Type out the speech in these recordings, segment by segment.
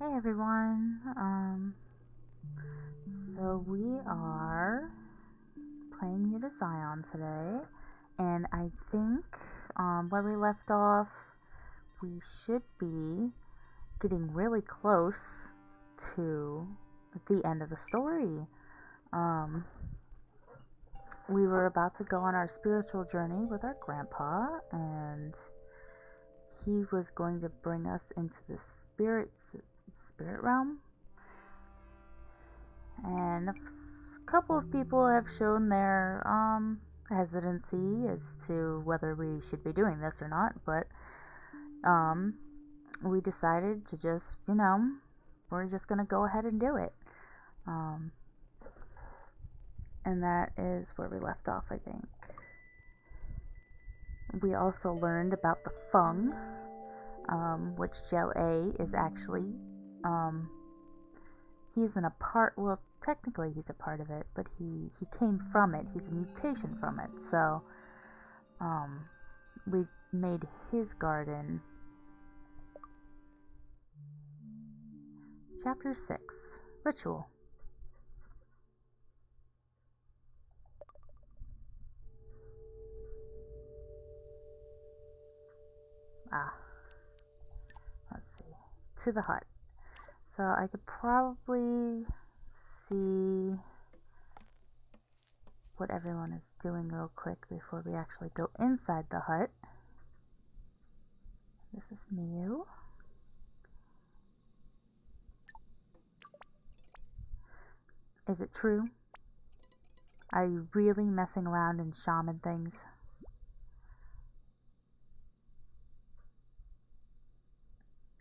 Hey everyone. So we are playing Mutazione today, and I think where we left off, we should be getting really close to the end of the story. We were about to go on our spiritual journey with our grandpa, and he was going to bring us into the spirit realm. And a couple of people have shown their hesitancy as to whether we should be doing this or not, but we decided to just, we're just going to go ahead and do it. And that is where we left off, I think. We also learned about the Fung, which Gel A is actually, he's technically he's a part of it, but he came from it. He's a mutation from it. So, we made his garden Chapter 6. Ritual. Let's see. To the hut. So I could probably see what everyone is doing real quick before we actually go inside the hut. This is Miu. Is it true? Are you really messing around in shaman things?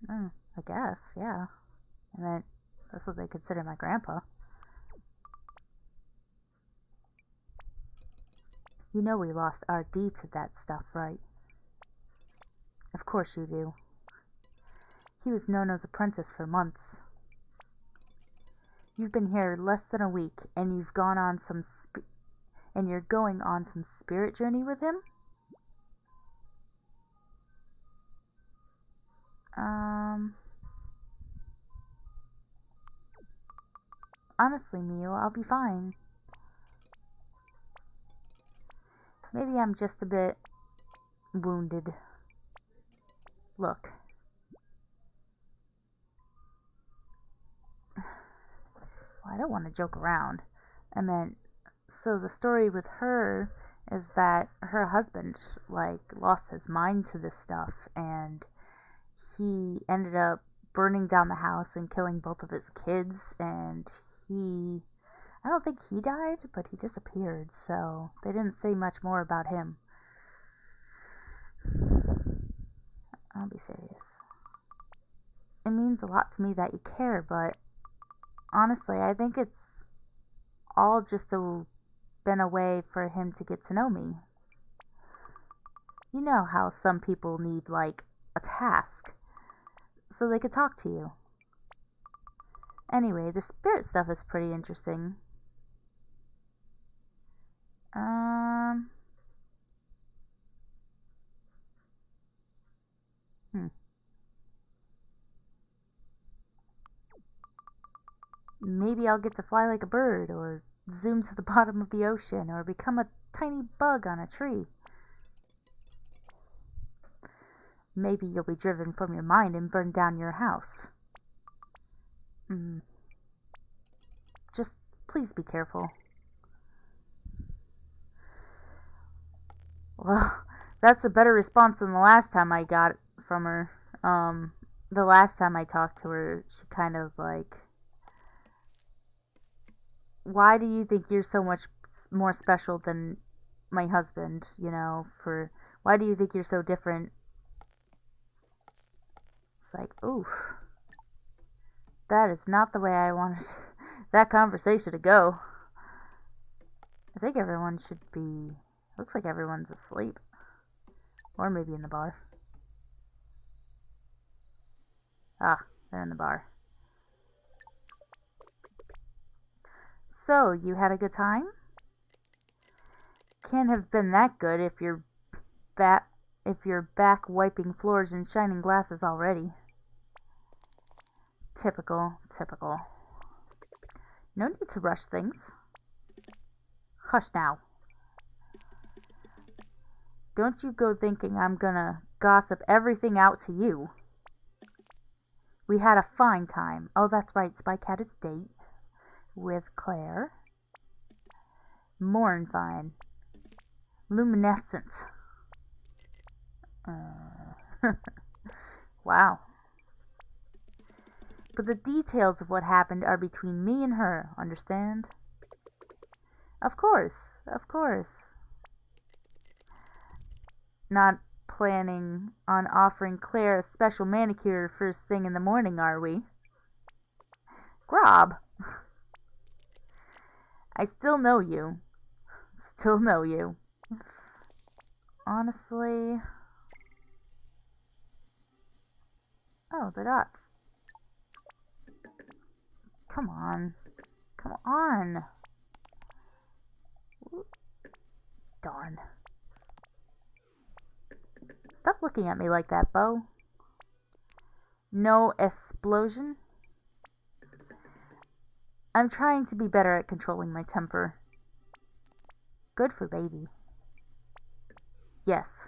I guess, yeah. I mean, that's what they consider my grandpa. You know we lost RD to that stuff, right? Of course you do. He was Nono's apprentice for months. You've been here less than a week, and you've gone on some and you're going on some spirit journey with him? Honestly, Mio, I'll be fine. Maybe I'm just a bit wounded. Look. Well, I don't want to joke around. I meant, so the story with her is that her husband, lost his mind to this stuff, and he ended up burning down the house and killing both of his kids, and I don't think he died, but he disappeared, so they didn't say much more about him. I'll be serious. It means a lot to me that you care, but honestly, I think it's all just been a way for him to get to know me. You know how some people need, a task, so they could talk to you. Anyway, the spirit stuff is pretty interesting. Maybe I'll get to fly like a bird, or zoom to the bottom of the ocean, or become a tiny bug on a tree. Maybe you'll be driven from your mind and burn down your house. Just please be careful. Well, that's a better response than the last time I got from her. The last time I talked to her, she kind of why do you think you're so much more special than my husband, why do you think you're so different? It's like, oof. That is not the way I wanted that conversation to go. I think everyone should be... Looks like everyone's asleep. Or maybe in the bar. Ah, they're in the bar. So, you had a good time? Can't have been that good if you're back wiping floors and shining glasses already. Typical. No need to rush things. Hush now. Don't you go thinking I'm gonna gossip everything out to you. We had a fine time. Oh, that's right, Spike had his date with Claire. More than fine. Luminescent. Wow. But the details of what happened are between me and her, understand? Of course. Not planning on offering Claire a special manicure first thing in the morning, are we? Grob. I still know you. Honestly... Oh, the dots. Come on. Darn. Stop looking at me like that, Bo. No explosion? I'm trying to be better at controlling my temper. Good for baby. Yes.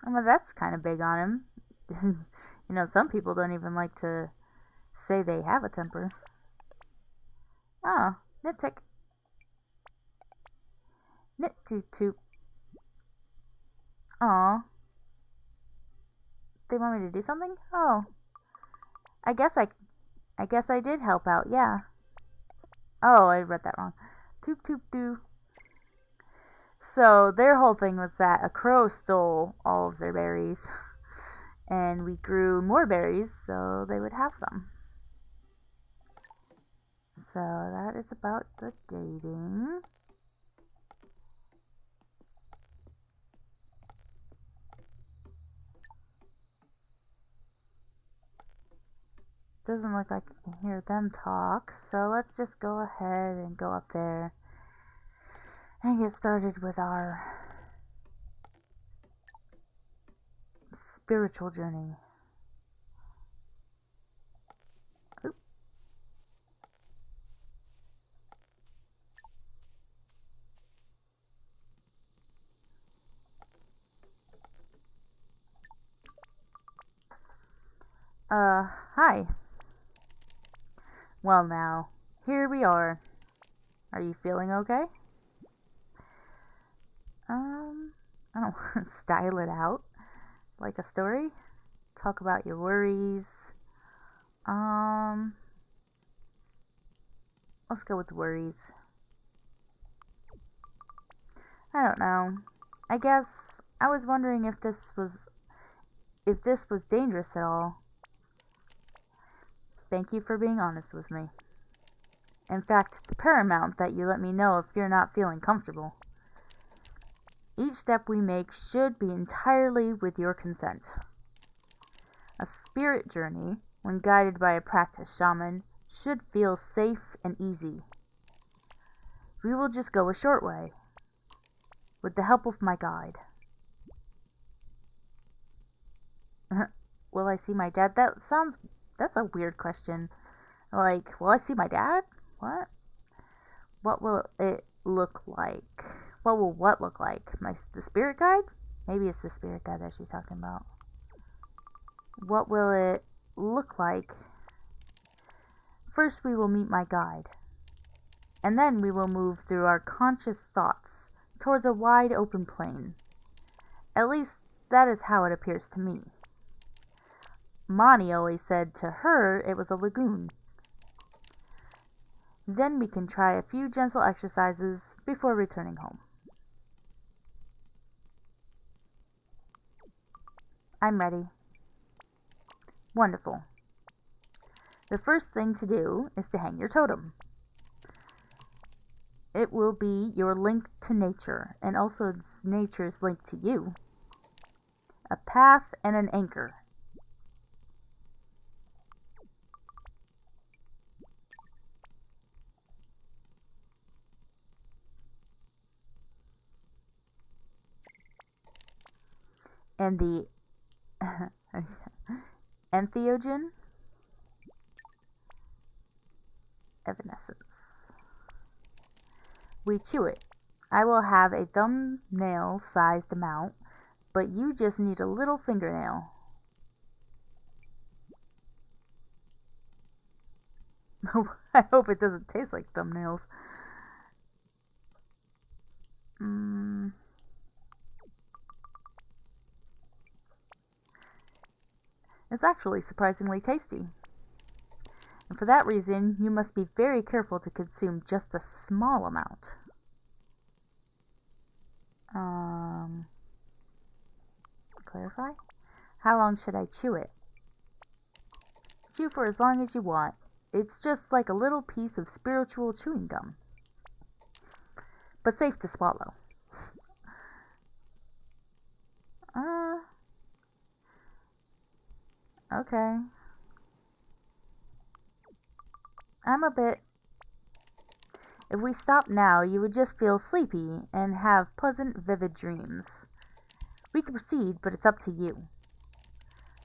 Well, that's kind of big on him. Some people don't even like to say they have a temper. Oh, nit-tick. Nit-toot-toot. Aw. They want me to do something? Oh. I guess I did help out, yeah. Oh, I read that wrong. Toop toop doo. So their whole thing was that a crow stole all of their berries. And we grew more berries so they would have some. So that is about the dating. Doesn't look like I can hear them talk, so let's just go ahead and go up there and get started with our spiritual journey. Oop. Hi. Well now, here we are. Are you feeling okay? I don't style it out like a story. Talk about your worries. Let's go with worries. I don't know. I guess I was wondering if this was dangerous at all. Thank you for being honest with me. In fact, it's paramount that you let me know if you're not feeling comfortable. Each step we make should be entirely with your consent. A spirit journey, when guided by a practiced shaman, should feel safe and easy. We will just go a short way, with the help of my guide. Will I see my dad? That's a weird question. Like, will I see my dad? What? What will it look like? What will what look like? The spirit guide? Maybe it's the spirit guide that she's talking about. What will it look like? First we will meet my guide, and then we will move through our conscious thoughts towards a wide open plain. At least that is how it appears to me. Mani always said to her it was a lagoon. Then we can try a few gentle exercises before returning home. I'm ready. Wonderful. The first thing to do is to hang your totem. It will be your link to nature, and also nature's link to you. A path and an anchor. And the entheogen, evanescence. We chew it. I will have a thumbnail sized amount, but you just need a little fingernail. I hope it doesn't taste like thumbnails. It's actually surprisingly tasty. And for that reason, you must be very careful to consume just a small amount. Clarify? How long should I chew it? Chew for as long as you want. It's just like a little piece of spiritual chewing gum. But safe to swallow. Okay. I'm a bit... If we stop now, you would just feel sleepy and have pleasant, vivid dreams. We can proceed, but it's up to you.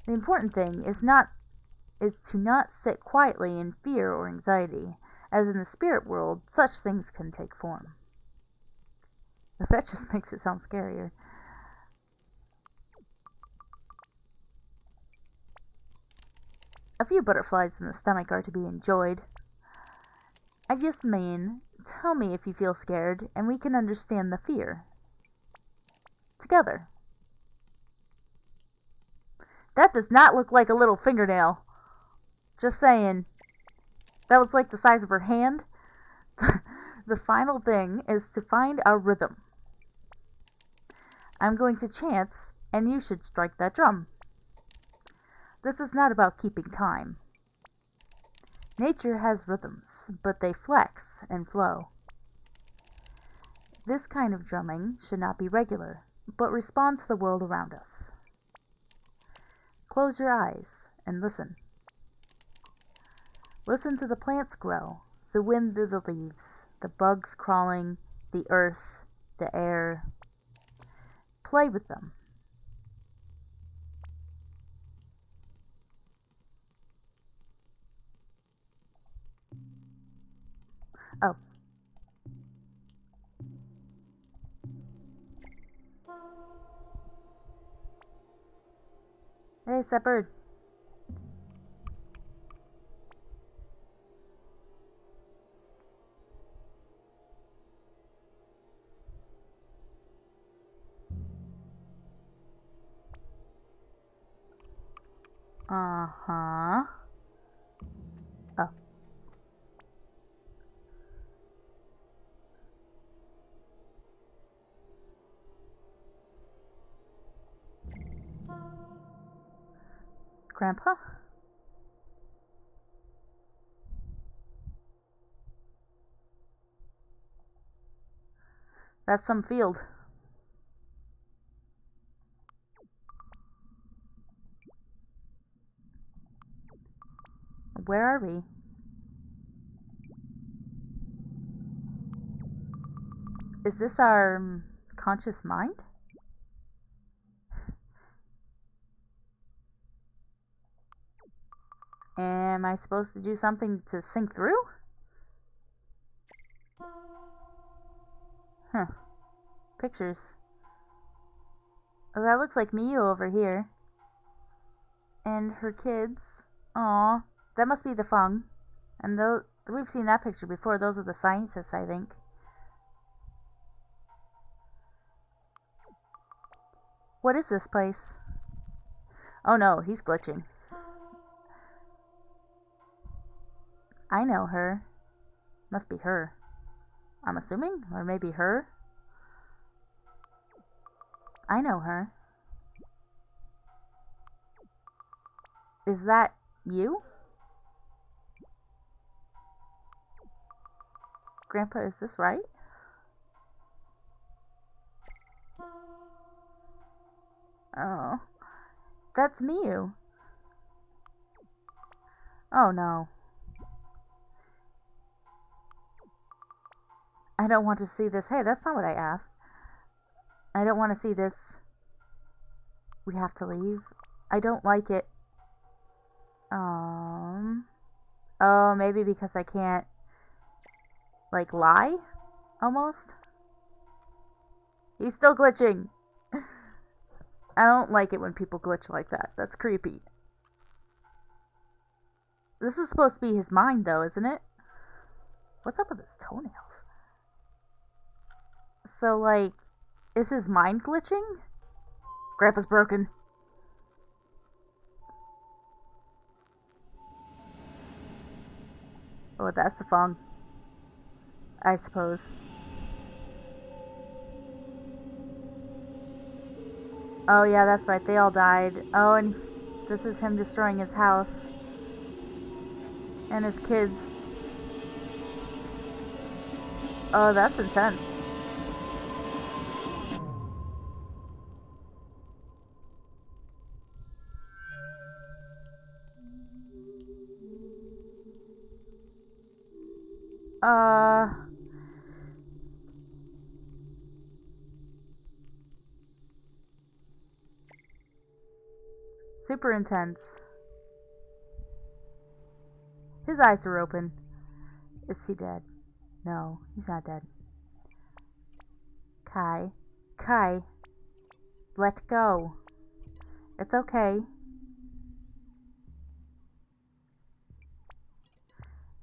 The important thing is not is to not sit quietly in fear or anxiety, as in the spirit world such things can take form. That just makes it sound scarier. A few butterflies in the stomach are to be enjoyed. I just mean, tell me if you feel scared, and we can understand the fear. Together. That does not look like a little fingernail. Just saying. That was like the size of her hand. The final thing is to find our rhythm. I'm going to chant, and you should strike that drum. This is not about keeping time. Nature has rhythms, but they flex and flow. This kind of drumming should not be regular, but respond to the world around us. Close your eyes and listen. Listen to the plants grow, the wind through the leaves, the bugs crawling, the earth, the air. Play with them. Oh. Hey, it's that bird. Uh-huh. Oh. Grandpa? That's some field. Where are we? Is this our conscious mind? Am I supposed to do something to sink through? Huh. Pictures. Oh, that looks like Miyu over here. And her kids. Aw, that must be the Fung. And we've seen that picture before. Those are the scientists, I think. What is this place? Oh no, he's glitching. I know her. Must be her. I'm assuming? Or maybe her? I know her. Is that you? Grandpa, is this right? Oh. That's Miyu. Oh no. I don't want to see this. Hey, that's not what I asked. I don't want to see this. We have to leave. I don't like it. Oh, maybe because I can't, like, lie? Almost? He's still glitching. I don't like it when people glitch like that. That's creepy. This is supposed to be his mind, though, isn't it? What's up with his toenails? So, like, is his mind glitching? Grandpa's broken. Oh, that's the Fung. I suppose. Oh, yeah, that's right. They all died. Oh, and this is him destroying his house. And his kids. Oh, that's intense. Super intense. His eyes are open. Is he dead? No, he's not dead. Kai. Kai. Let go. It's okay.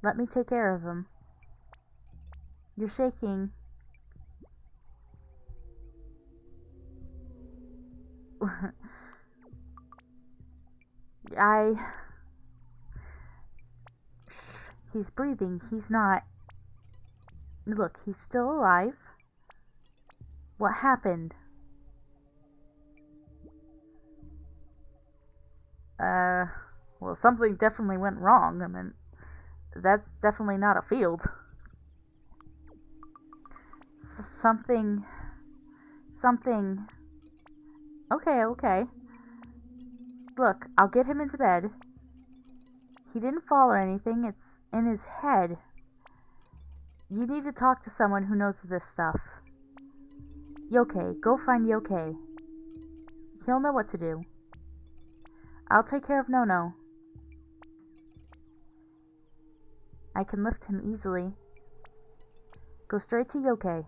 Let me take care of him. You're shaking. He's breathing. He's not. Look, he's still alive. What happened? Well, something definitely went wrong. I mean, that's definitely not a field. Something. Okay. Look, I'll get him into bed. He didn't fall or anything. It's in his head. You need to talk to someone who knows this stuff. Yoke, go find Yoke. He'll know what to do. I'll take care of Nono. I can lift him easily. Go straight to Yoke.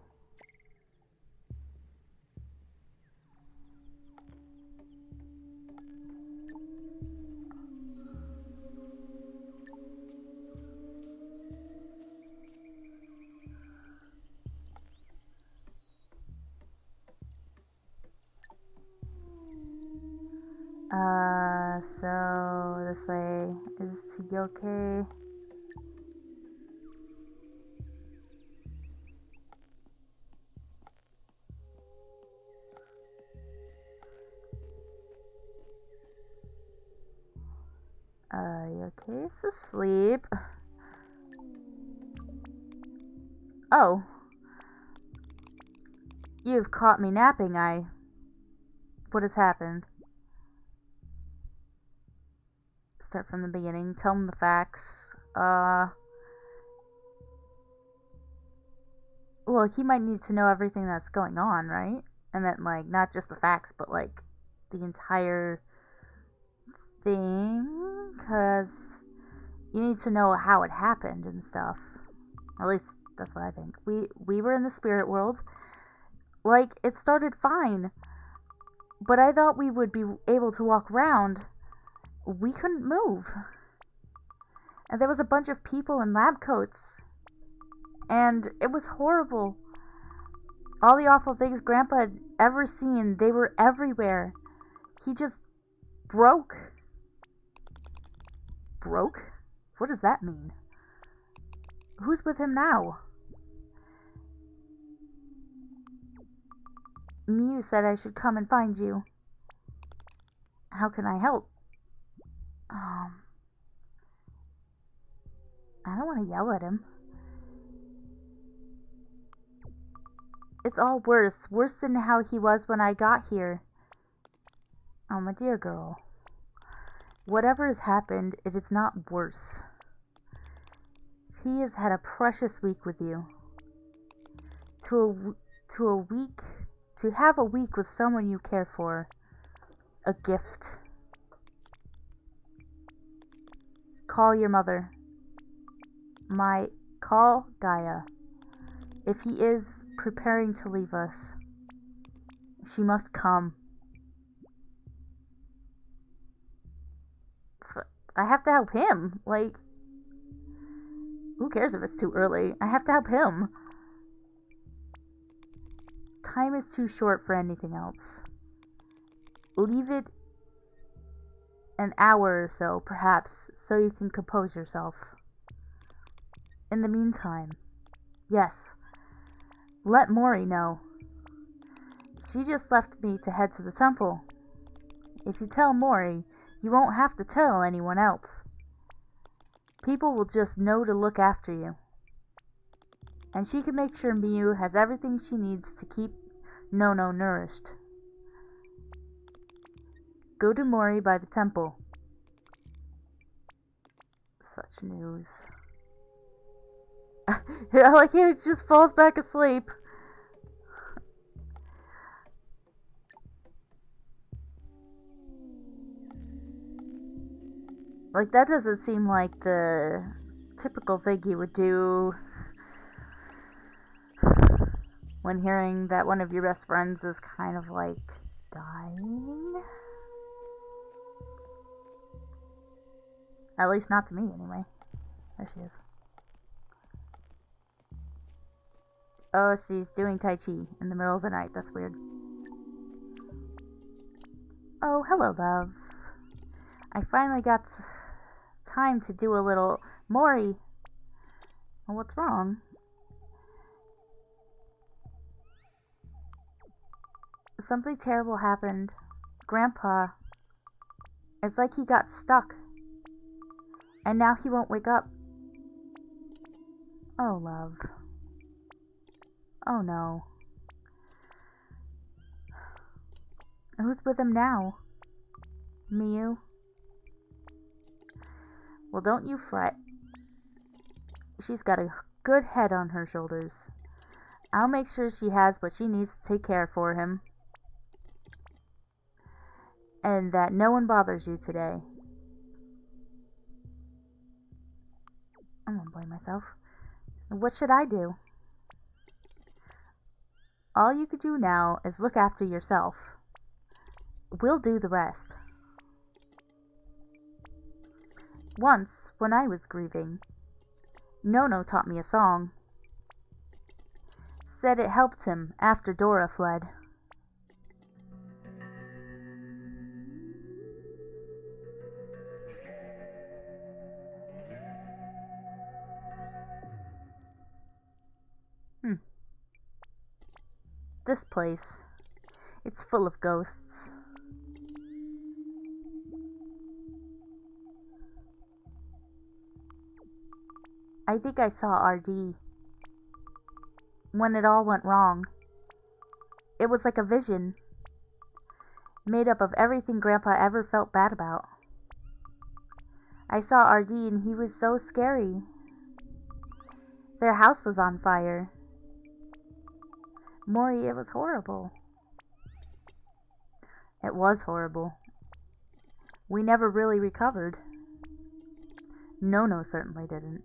So this way is to Yoke. Yoke's asleep. Oh. You've caught me napping, What has happened? Start from the beginning. Tell him the facts. Well, he might need to know everything that's going on, right? And then, like, not just the facts, but, like, the entire thing. Because you need to know how it happened and stuff. At least, that's what I think. We were in the spirit world. Like, it started fine. But I thought we would be able to walk around. We couldn't move. And there was a bunch of people in lab coats. And it was horrible. All the awful things Grandpa had ever seen, they were everywhere. He just broke. Broke? What does that mean? Who's with him now? Mew said I should come and find you. How can I help? I don't want to yell at him. It's all worse than how he was when I got here. Oh, my dear girl. Whatever has happened, it is not worse. He has had a precious week with you. To have a week with someone you care for. A gift. Call your mother. Call Gaia. If he is preparing to leave us, she must come. I have to help him. Like, who cares if it's too early? I have to help him. Time is too short for anything else. Leave it an hour or so, perhaps, so you can compose yourself. In the meantime, yes, let Mori know. She just left me to head to the temple. If you tell Mori, you won't have to tell anyone else. People will just know to look after you. And she can make sure Miyu has everything she needs to keep Nono nourished. Go to Mori by the temple. Such news. I like how it just falls back asleep. Like, that doesn't seem like the typical thing he would do when hearing that one of your best friends is kind of like dying. At least not to me, anyway. There she is. Oh, she's doing Tai Chi in the middle of the night. That's weird. Oh, hello, love. I finally got time to do a little... Mori! Oh, what's wrong? Something terrible happened. Grandpa. It's like he got stuck. And now he won't wake up. Oh, love. Oh, no. Who's with him now? Miyu? Well, don't you fret. She's got a good head on her shoulders. I'll make sure she has what she needs to take care for him. And that no one bothers you today. I won't blame myself. What should I do? All you could do now is look after yourself. We'll do the rest. Once, when I was grieving, Nono taught me a song. Said it helped him after Dora fled. This place, it's full of ghosts. I think I saw RD when it all went wrong. It was like a vision, made up of everything Grandpa ever felt bad about. I saw RD and he was so scary. Their house was on fire. Mori, it was horrible. It was horrible. We never really recovered. Nono certainly didn't.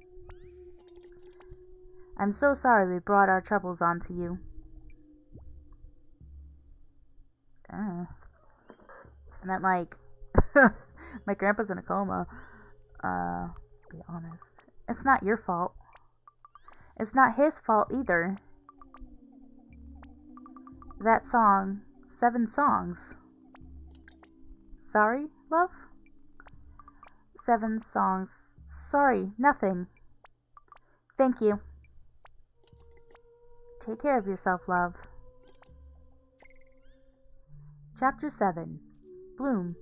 I'm so sorry we brought our troubles onto you. I meant like, my grandpa's in a coma. To be honest. It's not your fault. It's not his fault either. That song, 7 songs. Sorry, love? 7 songs. Sorry, nothing. Thank you. Take care of yourself, love. Chapter 7. Bloom.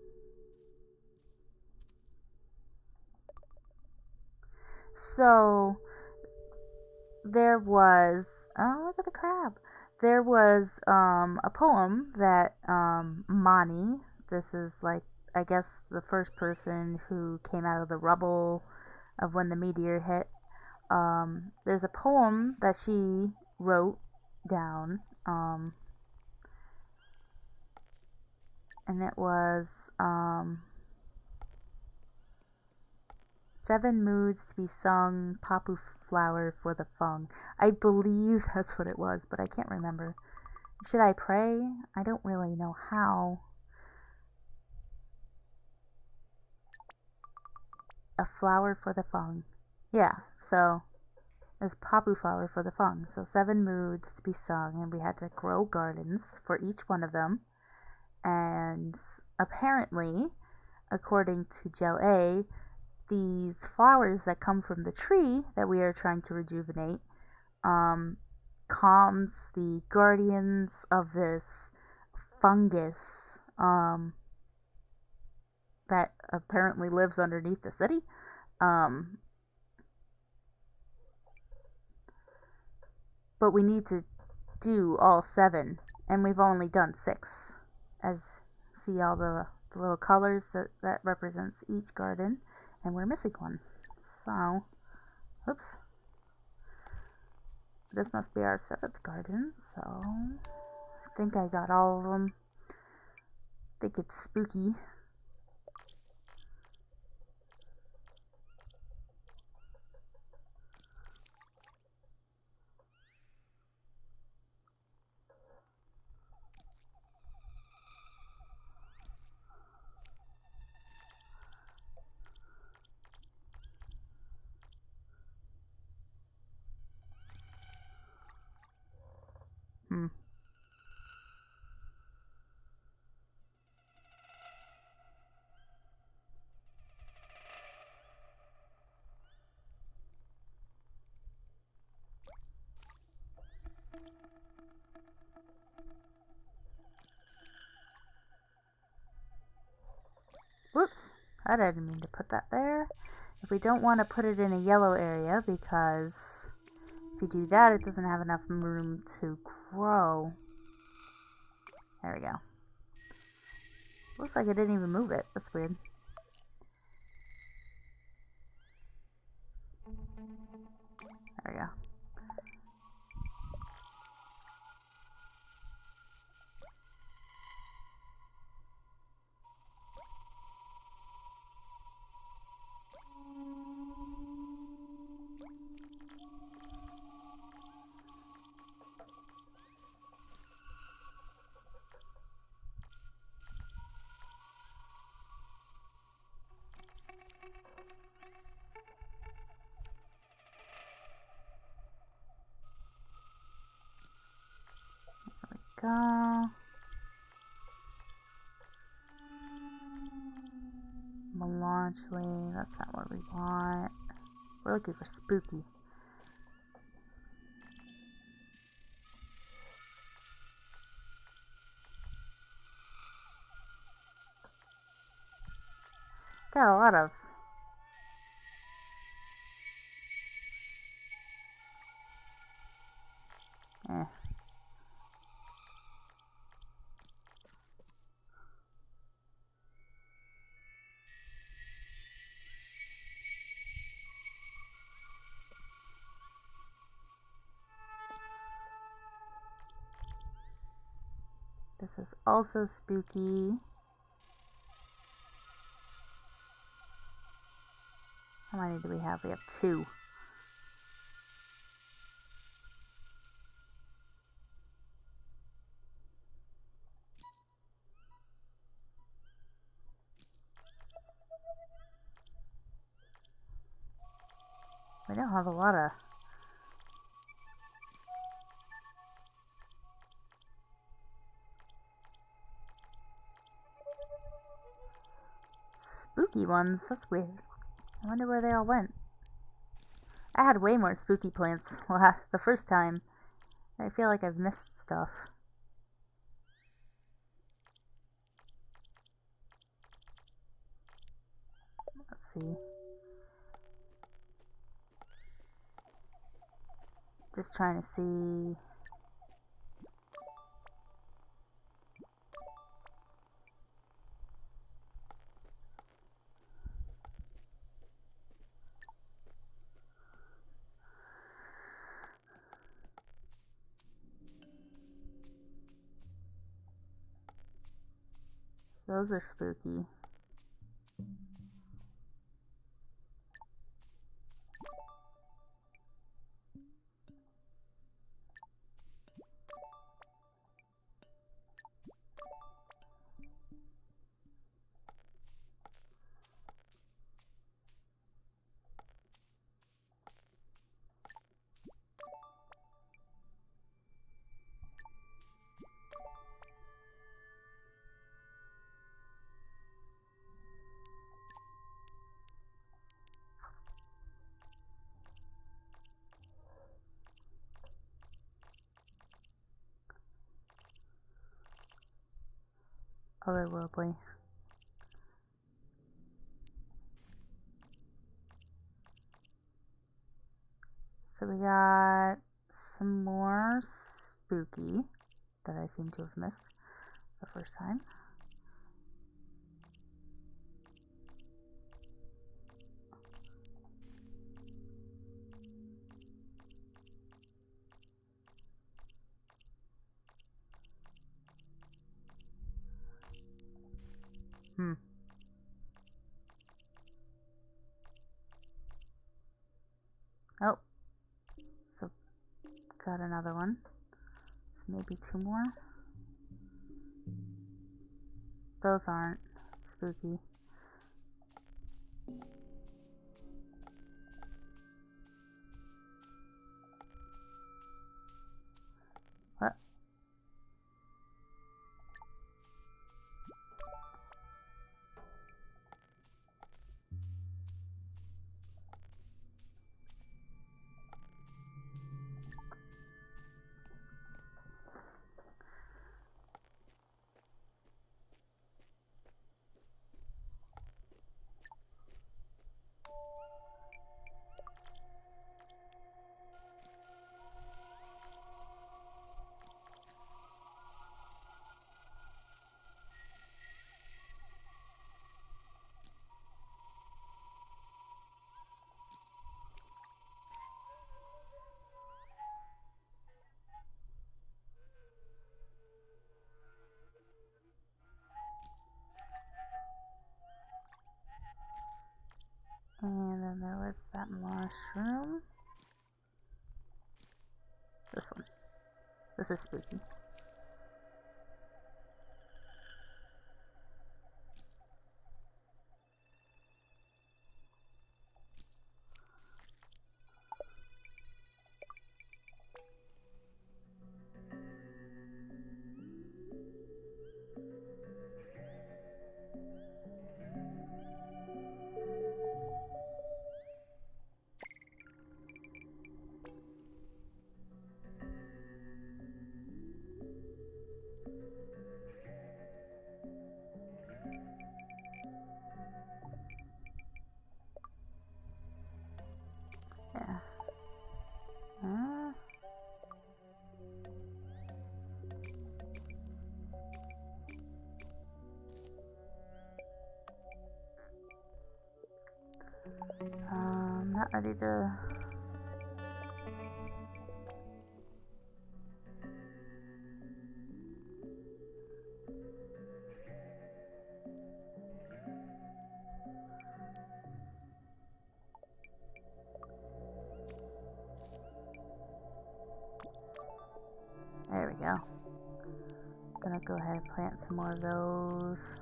So, there was... Oh, look at the crab. There was a poem that Mani, this is like, I guess, the first person who came out of the rubble of when the meteor hit. There's a poem that she wrote down, and it was 7 moods to be sung, Papu flower for the fung. I believe that's what it was, but I can't remember. Should I pray? I don't really know how. A flower for the fung. Yeah, so it's Papu flower for the fung. So 7 moods to be sung, and we had to grow gardens for each one of them. And apparently, according to Gel A, these flowers that come from the tree that we are trying to rejuvenate calms the guardians of this fungus that apparently lives underneath the city. But we need to do all 7, and we've only done 6. As see all the little colors that represents each garden, and we're missing one. So, oops. This must be our 7th garden, so I think I got all of them. I think it's spooky. Hmm. Whoops, I didn't mean to put that there. If we don't want to put it in a yellow area, because if you do that, it doesn't have enough room to grow. There we go. Looks like I didn't even move it. That's weird. There we go. Go. Melancholy, that's not what we want. We're looking for spooky. Got a lot of This is also spooky. How many do we have? We have 2. We don't have a lot of spooky ones. That's weird. I wonder where they all went. I had way more spooky plants the first time. I feel like I've missed stuff. Let's see. Just trying to see. Those are spooky. Otherworldly. So we got some more spooky that I seem to have missed the first time. Oh, so got another one. So maybe 2 more. Those aren't spooky. What? Where's that mushroom? This one. This is spooky. Yeah. Not ready to... There we go. Gonna go ahead and plant some more of those.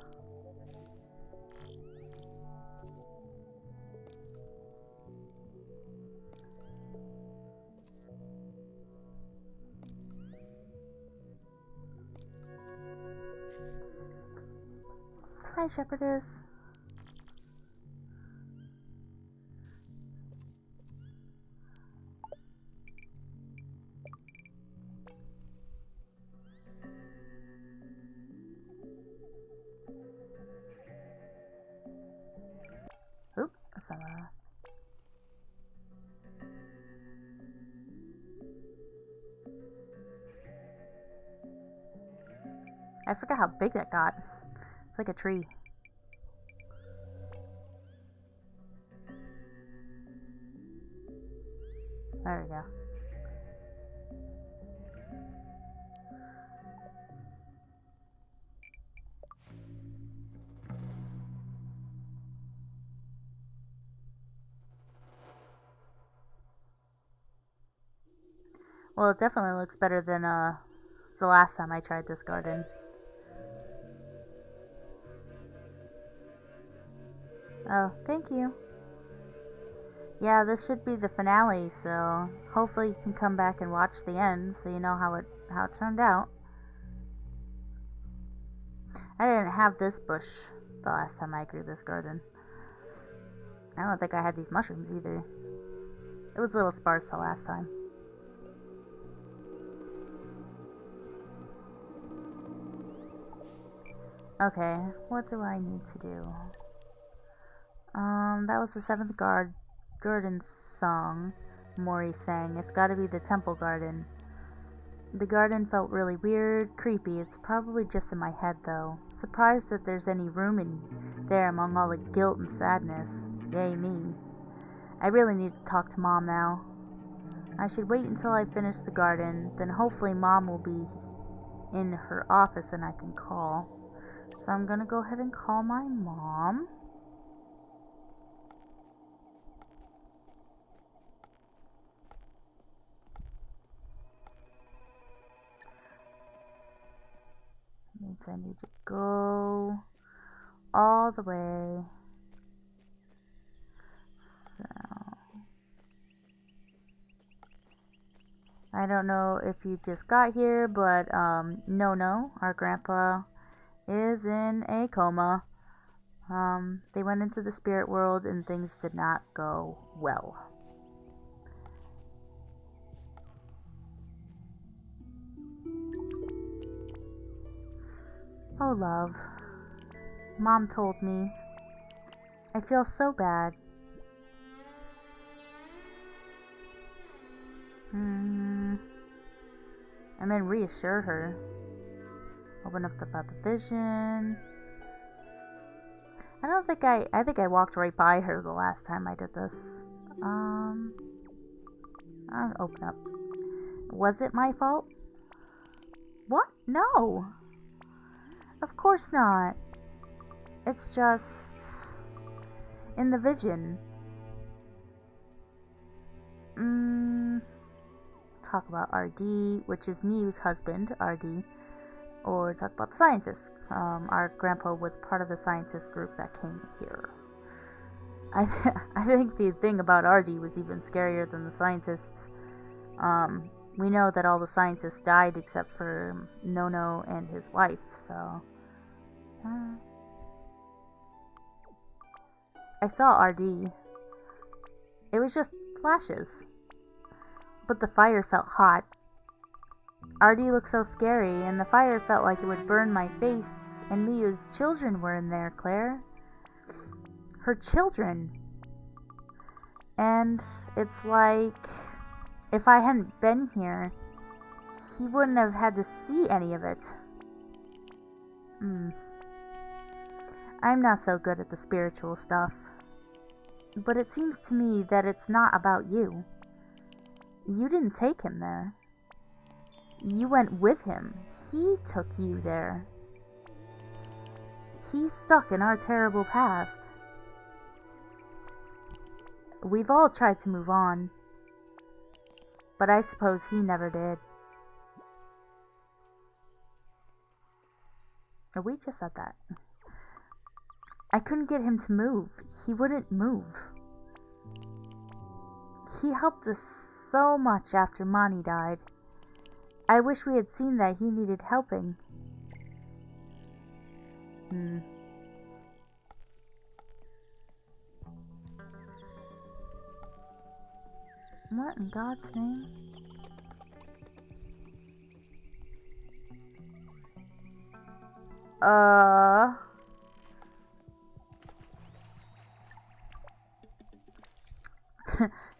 Hi, shepherdess. Oop, that's not I forgot how big that got. It's like a tree. There we go. Well, it definitely looks better than the last time I tried this garden. Oh, thank you. Yeah, this should be the finale, so hopefully you can come back and watch the end so you know how it turned out. I didn't have this bush the last time I grew this garden. I don't think I had these mushrooms either. It was a little sparse the last time. Okay, what do I need to do? That was the 7th garden song Mori sang. It's gotta be the temple garden. The garden felt really weird, creepy. It's probably just in my head though. Surprised that there's any room in there among all the guilt and sadness. Yay me. I really need to talk to Mom now. I should wait until I finish the garden, then hopefully Mom will be in her office and I can call. So I'm gonna go ahead and call my mom. Means I need to go all the way. So I don't know if you just got here, but no, our grandpa is in a coma. They went into the spirit world and things did not go well. Oh, love. Mom told me. I feel so bad. I'm gonna reassure her. Open up about the vision. I think I walked right by her the last time I did this. I'll open up. Was it my fault? What? No. Of course not. It's just in the vision. Talk about RD, which is Miu's husband, RD, or talk about the scientists. Our grandpa was part of the scientist group that came here. I think the thing about RD was even scarier than the scientists. We know that all the scientists died except for Nono and his wife, so... I saw RD. It was just flashes. But the fire felt hot. RD looked so scary, and the fire felt like it would burn my face, and Miu's children were in there, Claire. Her children. And it's like, if I hadn't been here, he wouldn't have had to see any of it. I'm not so good at the spiritual stuff. But it seems to me that it's not about you. You didn't take him there. You went with him. He took you there. He's stuck in our terrible past. We've all tried to move on. But I suppose he never did. Oh, we just said that. I couldn't get him to move. He wouldn't move. He helped us so much after Mani died. I wish we had seen that he needed helping. What in God's name?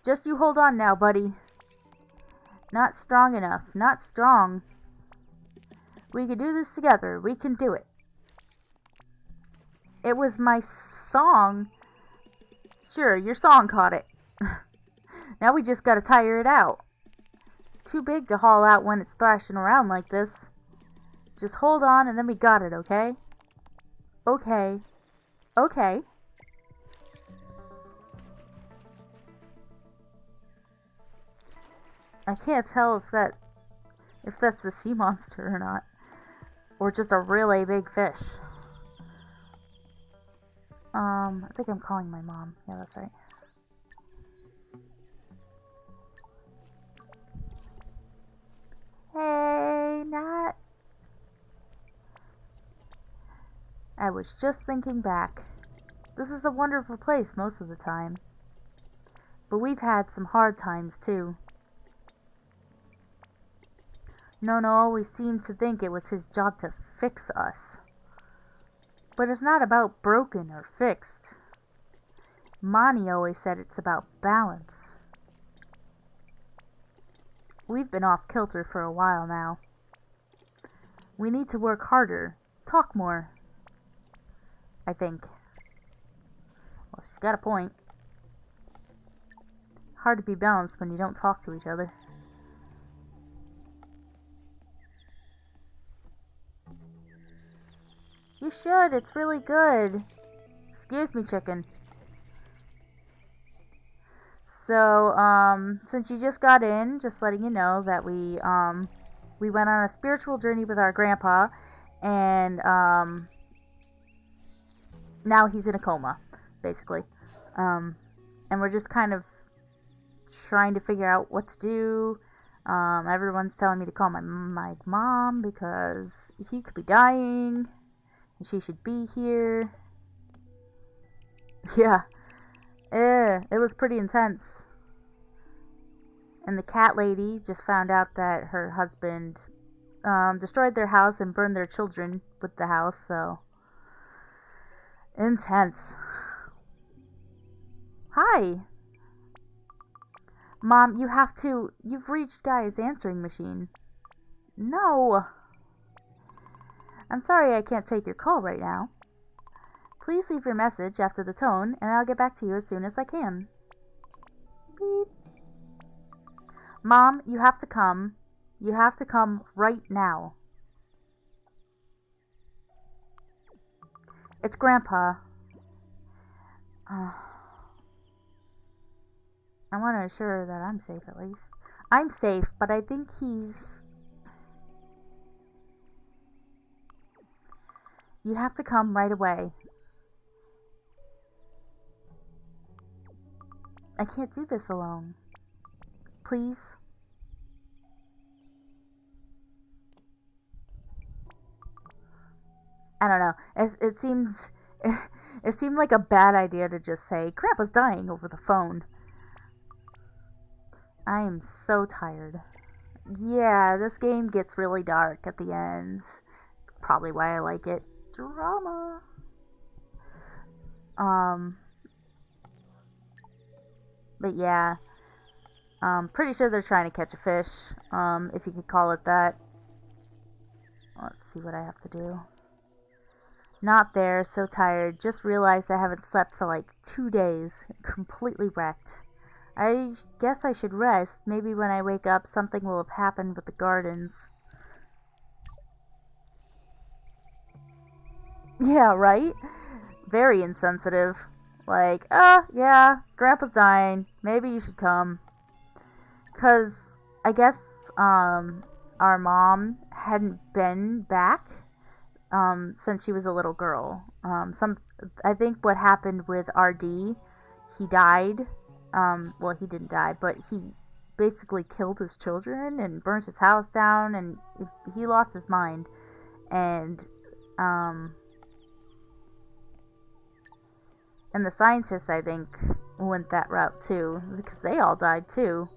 Just you hold on now, buddy. Not strong enough. Not strong. We can do this together. We can do it. It was my song. Sure, your song caught it. Now we just gotta tire it out. Too big to haul out when it's thrashing around like this. Just hold on and then we got it, okay? Okay. Okay. I can't tell if that's the sea monster or not. Or just a really big fish. I think I'm calling my mom. Yeah, that's right. Hey, Nat. I was just thinking back. This is a wonderful place most of the time. But we've had some hard times too. Nono always seemed to think it was his job to fix us. But it's not about broken or fixed. Mani always said it's about balance. We've been off kilter for a while now. We need to work harder, talk more. I think. Well, she's got a point. Hard to be balanced when you don't talk to each other. You should, it's really good. Excuse me, chicken. So, since you just got in, just letting you know that we went on a spiritual journey with our grandpa, and, now he's in a coma, basically. And we're just kind of trying to figure out what to do. Everyone's telling me to call my mom because he could be dying. She should be here. Yeah. It was pretty intense. And the cat lady just found out that her husband destroyed their house and burned their children with the house, so... Intense. Hi. Mom, you've reached Guy's answering machine. No. I'm sorry I can't take your call right now. Please leave your message after the tone, and I'll get back to you as soon as I can. Beep. Mom, you have to come. You have to come right now. It's Grandpa. I want to assure that I'm safe at least. I'm safe, but I think he's... You have to come right away. I can't do this alone. Please? I don't know. It seems... It seemed like a bad idea to just say, Grandpa's dying over the phone. I am so tired. Yeah, this game gets really dark at the end. Probably why I like it. Drama. Um, but yeah, pretty sure they're trying to catch a fish. If you could call it that. Let's see what I have to do. Not there, so tired. Just realized I haven't slept for like 2 days. Completely wrecked. I guess I should rest. Maybe when I wake up, something will have happened with the gardens. Yeah, right? Very insensitive. Like, yeah, Grandpa's dying. Maybe you should come. Because I guess, our mom hadn't been back, since she was a little girl. I think what happened with RD, he died. Well, he didn't die, but he basically killed his children and burnt his house down, and he lost his mind. And, um, and the scientists, I think, went that route too, because they all died too.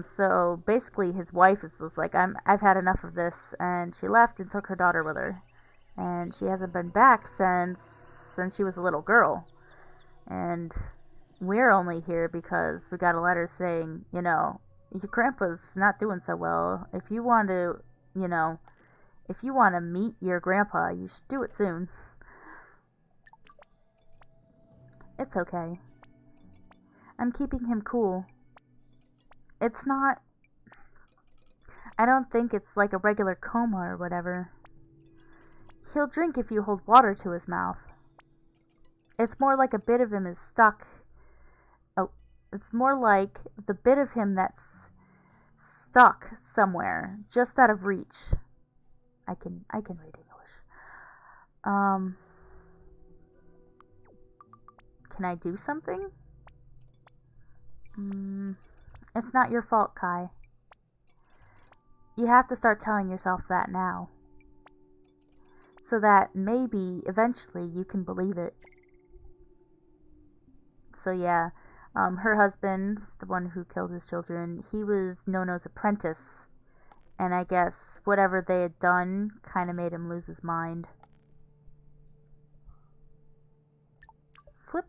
So basically, his wife is just like, I've had enough of this, and she left and took her daughter with her, and she hasn't been back since she was a little girl, and we're only here because we got a letter saying, your grandpa's not doing so well. If you want to, you know, if you want to meet your grandpa, you should do it soon. It's okay. I'm keeping him cool. It's not. I don't think it's like a regular coma or whatever. He'll drink if you hold water to his mouth. It's more like a bit of him is stuck. Oh, it's more like the bit of him that's stuck somewhere, just out of reach. I can read English. Um, can I do something? It's not your fault, Kai. You have to start telling yourself that now, so that maybe eventually you can believe it. So yeah, her husband, the one who killed his children, he was Nono's apprentice, and I guess whatever they had done kind of made him lose his mind. Flip.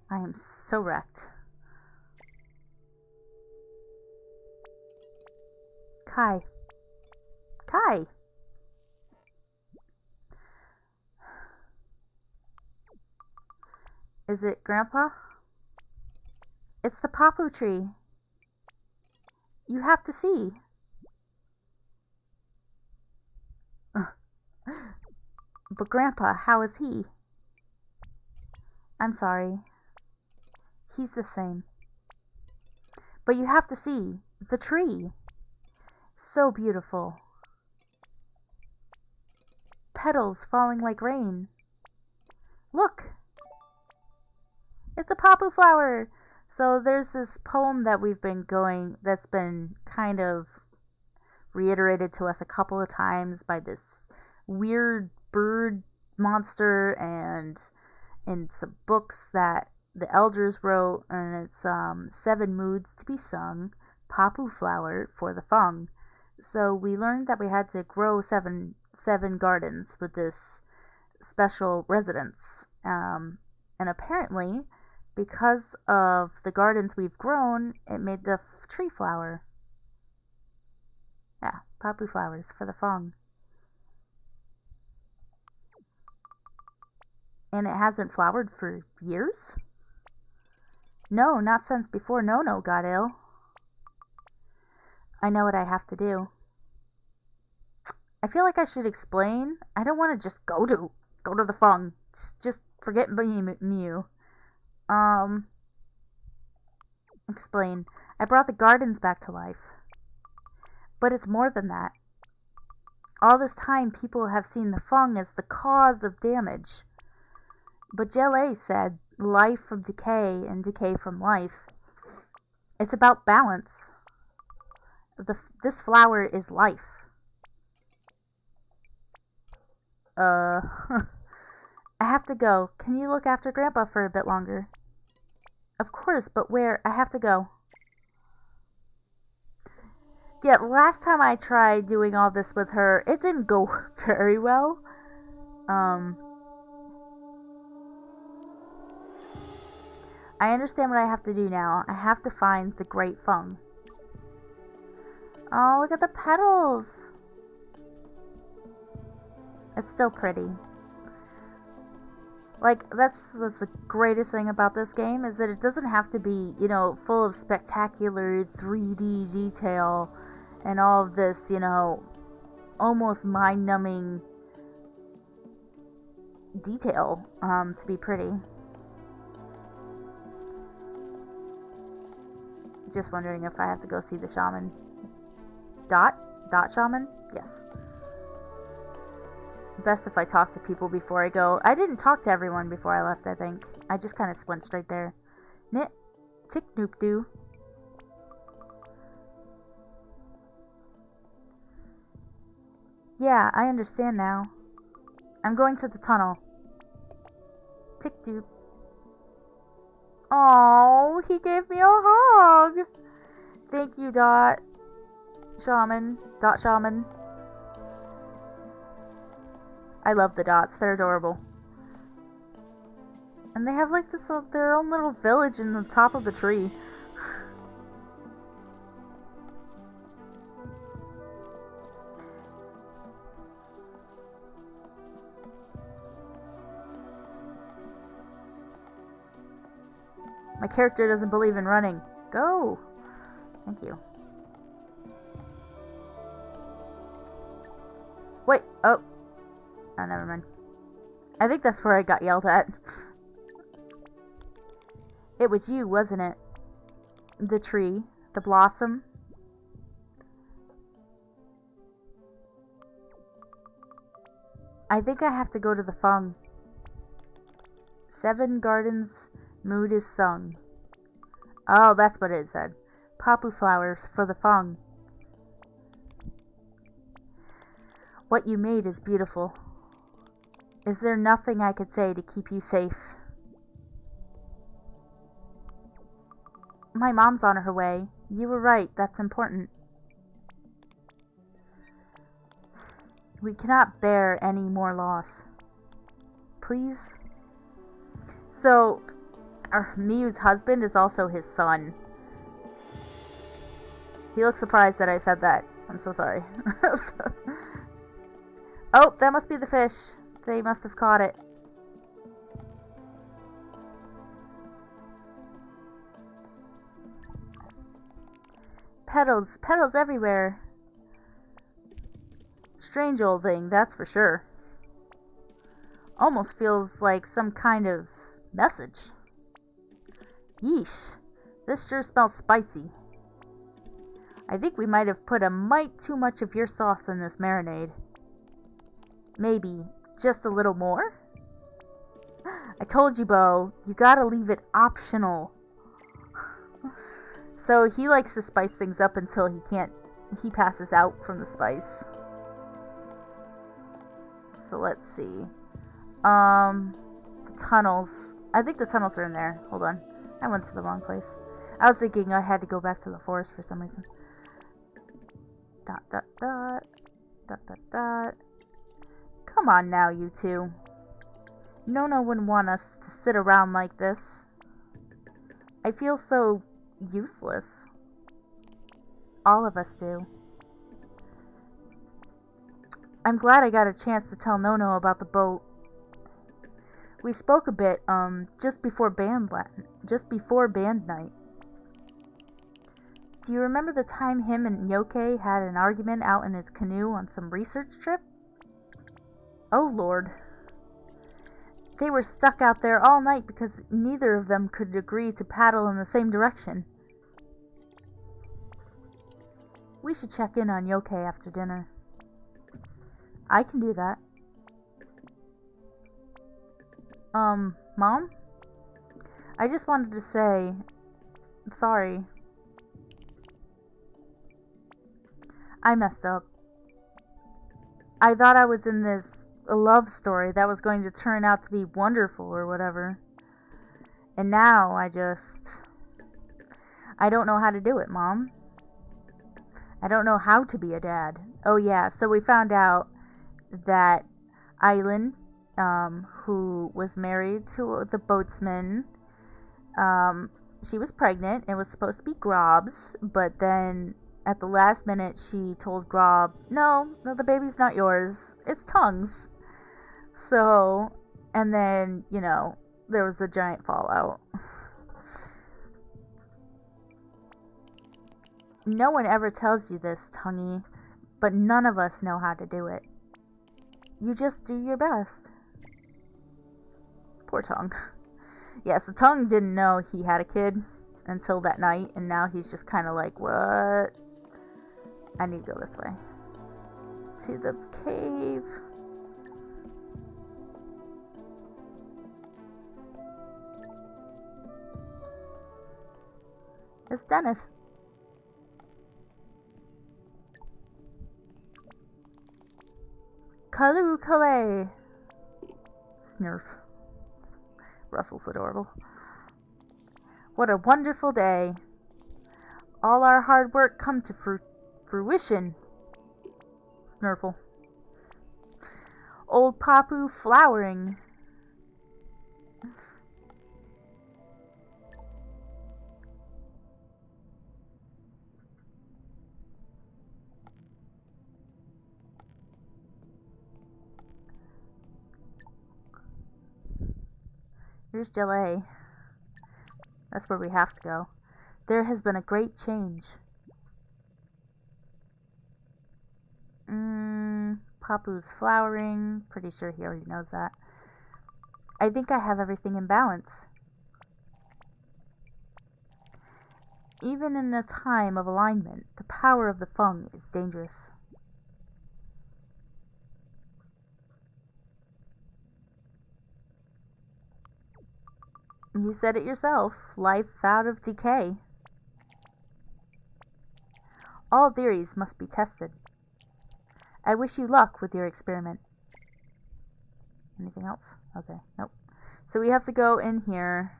I am so wrecked. Kai. Kai! Is it Grandpa? It's the papu tree. You have to see. But Grandpa, how is he? I'm sorry. He's the same. But you have to see. The tree. So beautiful. Petals falling like rain. Look! It's a papu flower! So there's this poem that that's been kind of reiterated to us a couple of times by this weird bird monster, and in some books that the elders wrote, and it's 7 moods to be sung, papu flower for the feng. So we learned that we had to grow seven gardens with this special residence, and apparently, because of the gardens we've grown, it made the tree flower. Yeah, papu flowers for the feng. And it hasn't flowered for years? No, not since before Nono got ill. I know what I have to do. I feel like I should explain. I don't want to just go to Go to the Fung. Just forget Mew. Explain. I brought the gardens back to life. But it's more than that. All this time, people have seen the Fung as the cause of damage. But Jelay said life from decay and decay from life. It's about balance. This flower is life. I have to go. Can you look after Grandpa for a bit longer? Of course, but where? I have to go. Yeah, last time I tried doing all this with her, it didn't go very well. I understand what I have to do now. I have to find the Great Fung. Oh, look at the petals. It's still pretty. Like, that's the greatest thing about this game, is that it doesn't have to be, full of spectacular 3D detail and all of this, almost mind-numbing detail to be pretty. Just wondering if I have to go see the shaman. Dot shaman? Yes. Best if I talk to people before I go. I didn't talk to everyone before I left, I think. I just kind of went straight there. Nit. Tick noop doo. Yeah, I understand now. I'm going to the tunnel. Tick doop. Oh, he gave me a hug. Thank you, Dot Shaman. I love the dots. They're adorable. And they have like this their own little village in the top of the tree. My character doesn't believe in running. Go! Thank you. Wait, oh, never mind. I think that's where I got yelled at. It was you, wasn't it? The tree, the blossom. I think I have to go to the Fung. 7 gardens, mood is sung. Oh, that's what it said. Papu flowers for the Fung. What you made is beautiful. Is there nothing I could say to keep you safe? My mom's on her way. You were right, that's important. We cannot bear any more loss. Please? So, Miyu's husband is also his son. He looks surprised that I said that. I'm so sorry. Oh, that must be the fish. They must have caught it. Petals everywhere. Strange old thing, that's for sure. Almost feels like some kind of message. Yeesh, this sure smells spicy. I think we might have put a mite too much of your sauce in this marinade. Maybe just a little more? I told you, Bo, you gotta leave it optional. So he likes to spice things up until he passes out from the spice. So let's see. The tunnels. I think the tunnels are in there. Hold on. I went to the wrong place. I was thinking I had to go back to the forest for some reason. Dot, dot, dot. Dot, dot, dot. Come on now, you two. Nona wouldn't want us to sit around like this. I feel so useless. All of us do. I'm glad I got a chance to tell Nono about the boat. We spoke a bit, just before band night. Do you remember the time him and Yoke had an argument out in his canoe on some research trip? Oh, Lord. They were stuck out there all night because neither of them could agree to paddle in the same direction. We should check in on Yoke after dinner. I can do that. Mom? I just wanted to say, sorry. I messed up. I thought I was in this love story that was going to turn out to be wonderful or whatever. And now I don't know how to do it, Mom. I don't know how to be a dad. Oh yeah, so we found out that Eileen, who was married to the boatsman, she was pregnant. It was supposed to be Grob's, but then at the last minute she told Grob, no, the baby's not yours. It's Tongue's. So, and then, there was a giant fallout. No one ever tells you this, Tonguey, but none of us know how to do it. You just do your best. Poor Tongue. Yeah, so Tongue didn't know he had a kid until that night, and now he's just kind of like, what? I need to go this way. To the cave. It's Dennis. Kalu Kalay. Snurf. Russell's adorable. What a wonderful day. All our hard work come to fruition. Snurfle. Old Papu flowering. Here's Gelée. That's where we have to go. There has been a great change. Papu's flowering. Pretty sure he already knows that. I think I have everything in balance. Even in a time of alignment, the power of the Feng is dangerous. You said it yourself, life out of decay. All theories must be tested. I wish you luck with your experiment. Anything else? Okay, nope. So we have to go in here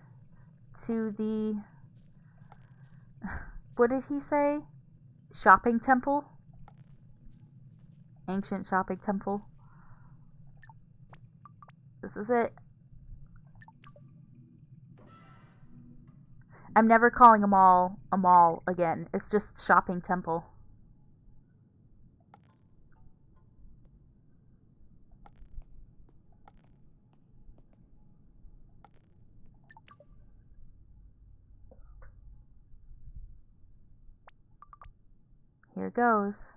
to the... What did he say? Shopping temple? Ancient shopping temple. This is it. I'm never calling a mall again. It's just shopping temple. Here goes.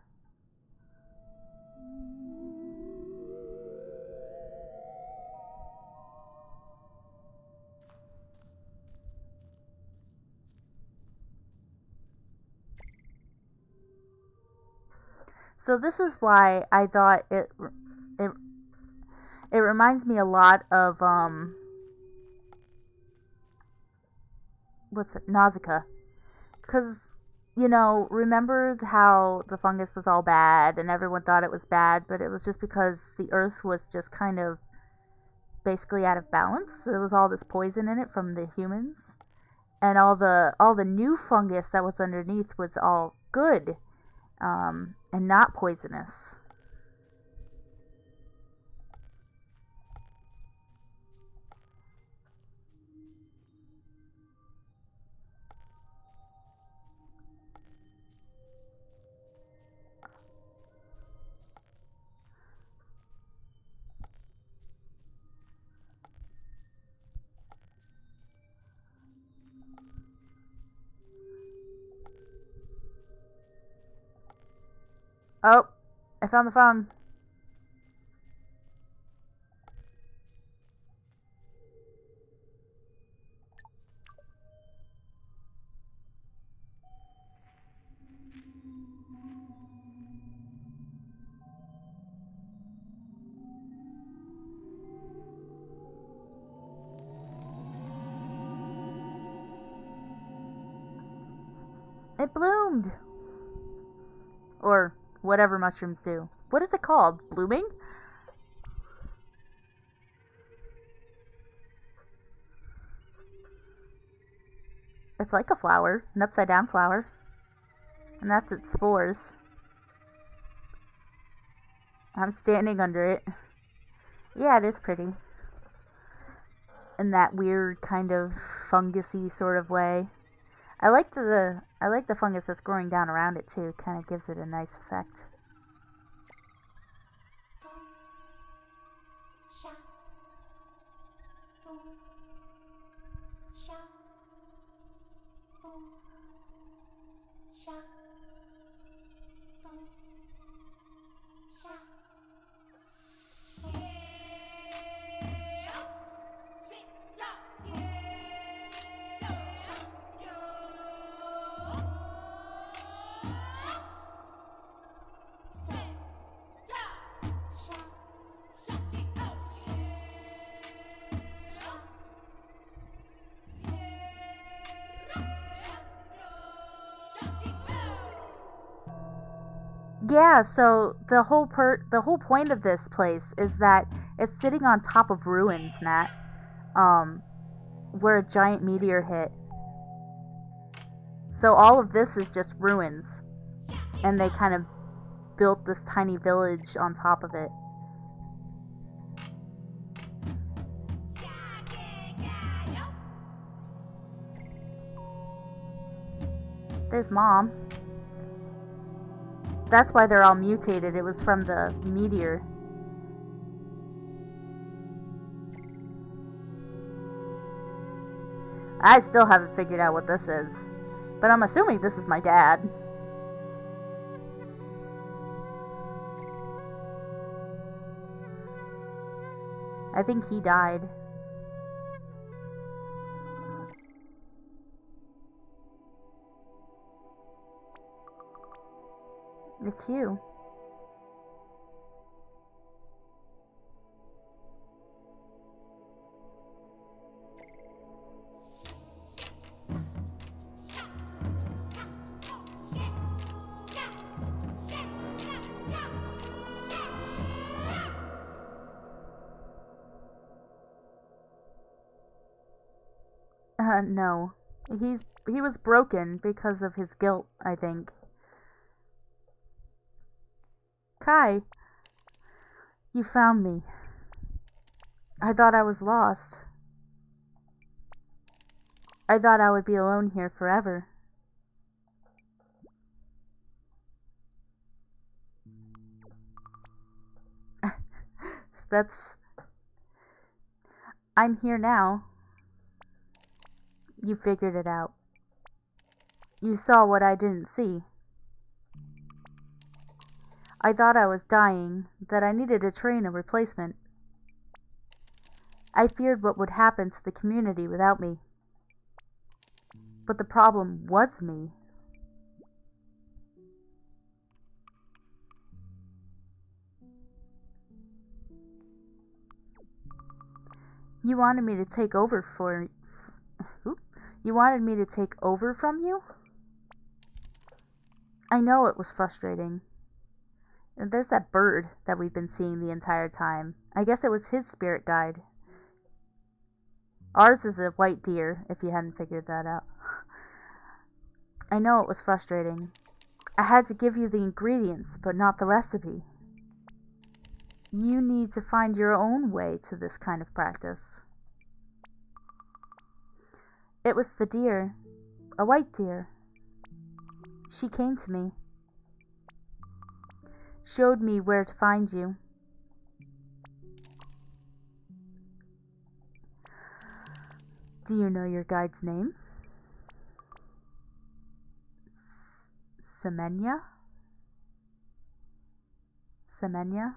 So this is why I thought it reminds me a lot of Nausicaa, because remember how the fungus was all bad and everyone thought it was bad, but it was just because the earth was just kind of basically out of balance. There was all this poison in it from the humans, and all the new fungus that was underneath was all good, and not poisonous. Oh, I found the phone. It bloomed! Or whatever mushrooms do. What is it called? Blooming? It's like a flower, an upside down flower. And that's its spores. I'm standing under it. Yeah, it is pretty. In that weird kind of fungusy sort of way. I like the fungus that's growing down around it too. It kind of gives it a nice effect. Yeah, so the whole point of this place is that it's sitting on top of ruins, Nat. Um, where a giant meteor hit. So all of this is just ruins, and they kind of built this tiny village on top of it. There's Mom. That's why they're all mutated. It was from the meteor. I still haven't figured out what this is, but I'm assuming this is my dad. I think he died. It's you. No. He was broken because of his guilt, I think. Kai, you found me. I thought I was lost. I thought I would be alone here forever. I'm here now. You figured it out. You saw what I didn't see. I thought I was dying, that I needed to train a replacement. I feared what would happen to the community without me. But the problem was me. You wanted me to take over You wanted me to take over from you? I know it was frustrating. And there's that bird that we've been seeing the entire time. I guess it was his spirit guide. Ours is a white deer, if you hadn't figured that out. I know it was frustrating. I had to give you the ingredients, but not the recipe. You need to find your own way to this kind of practice. It was the deer, a white deer. She came to me, showed me where to find you. Do you know your guide's name? Semenya? Semenya?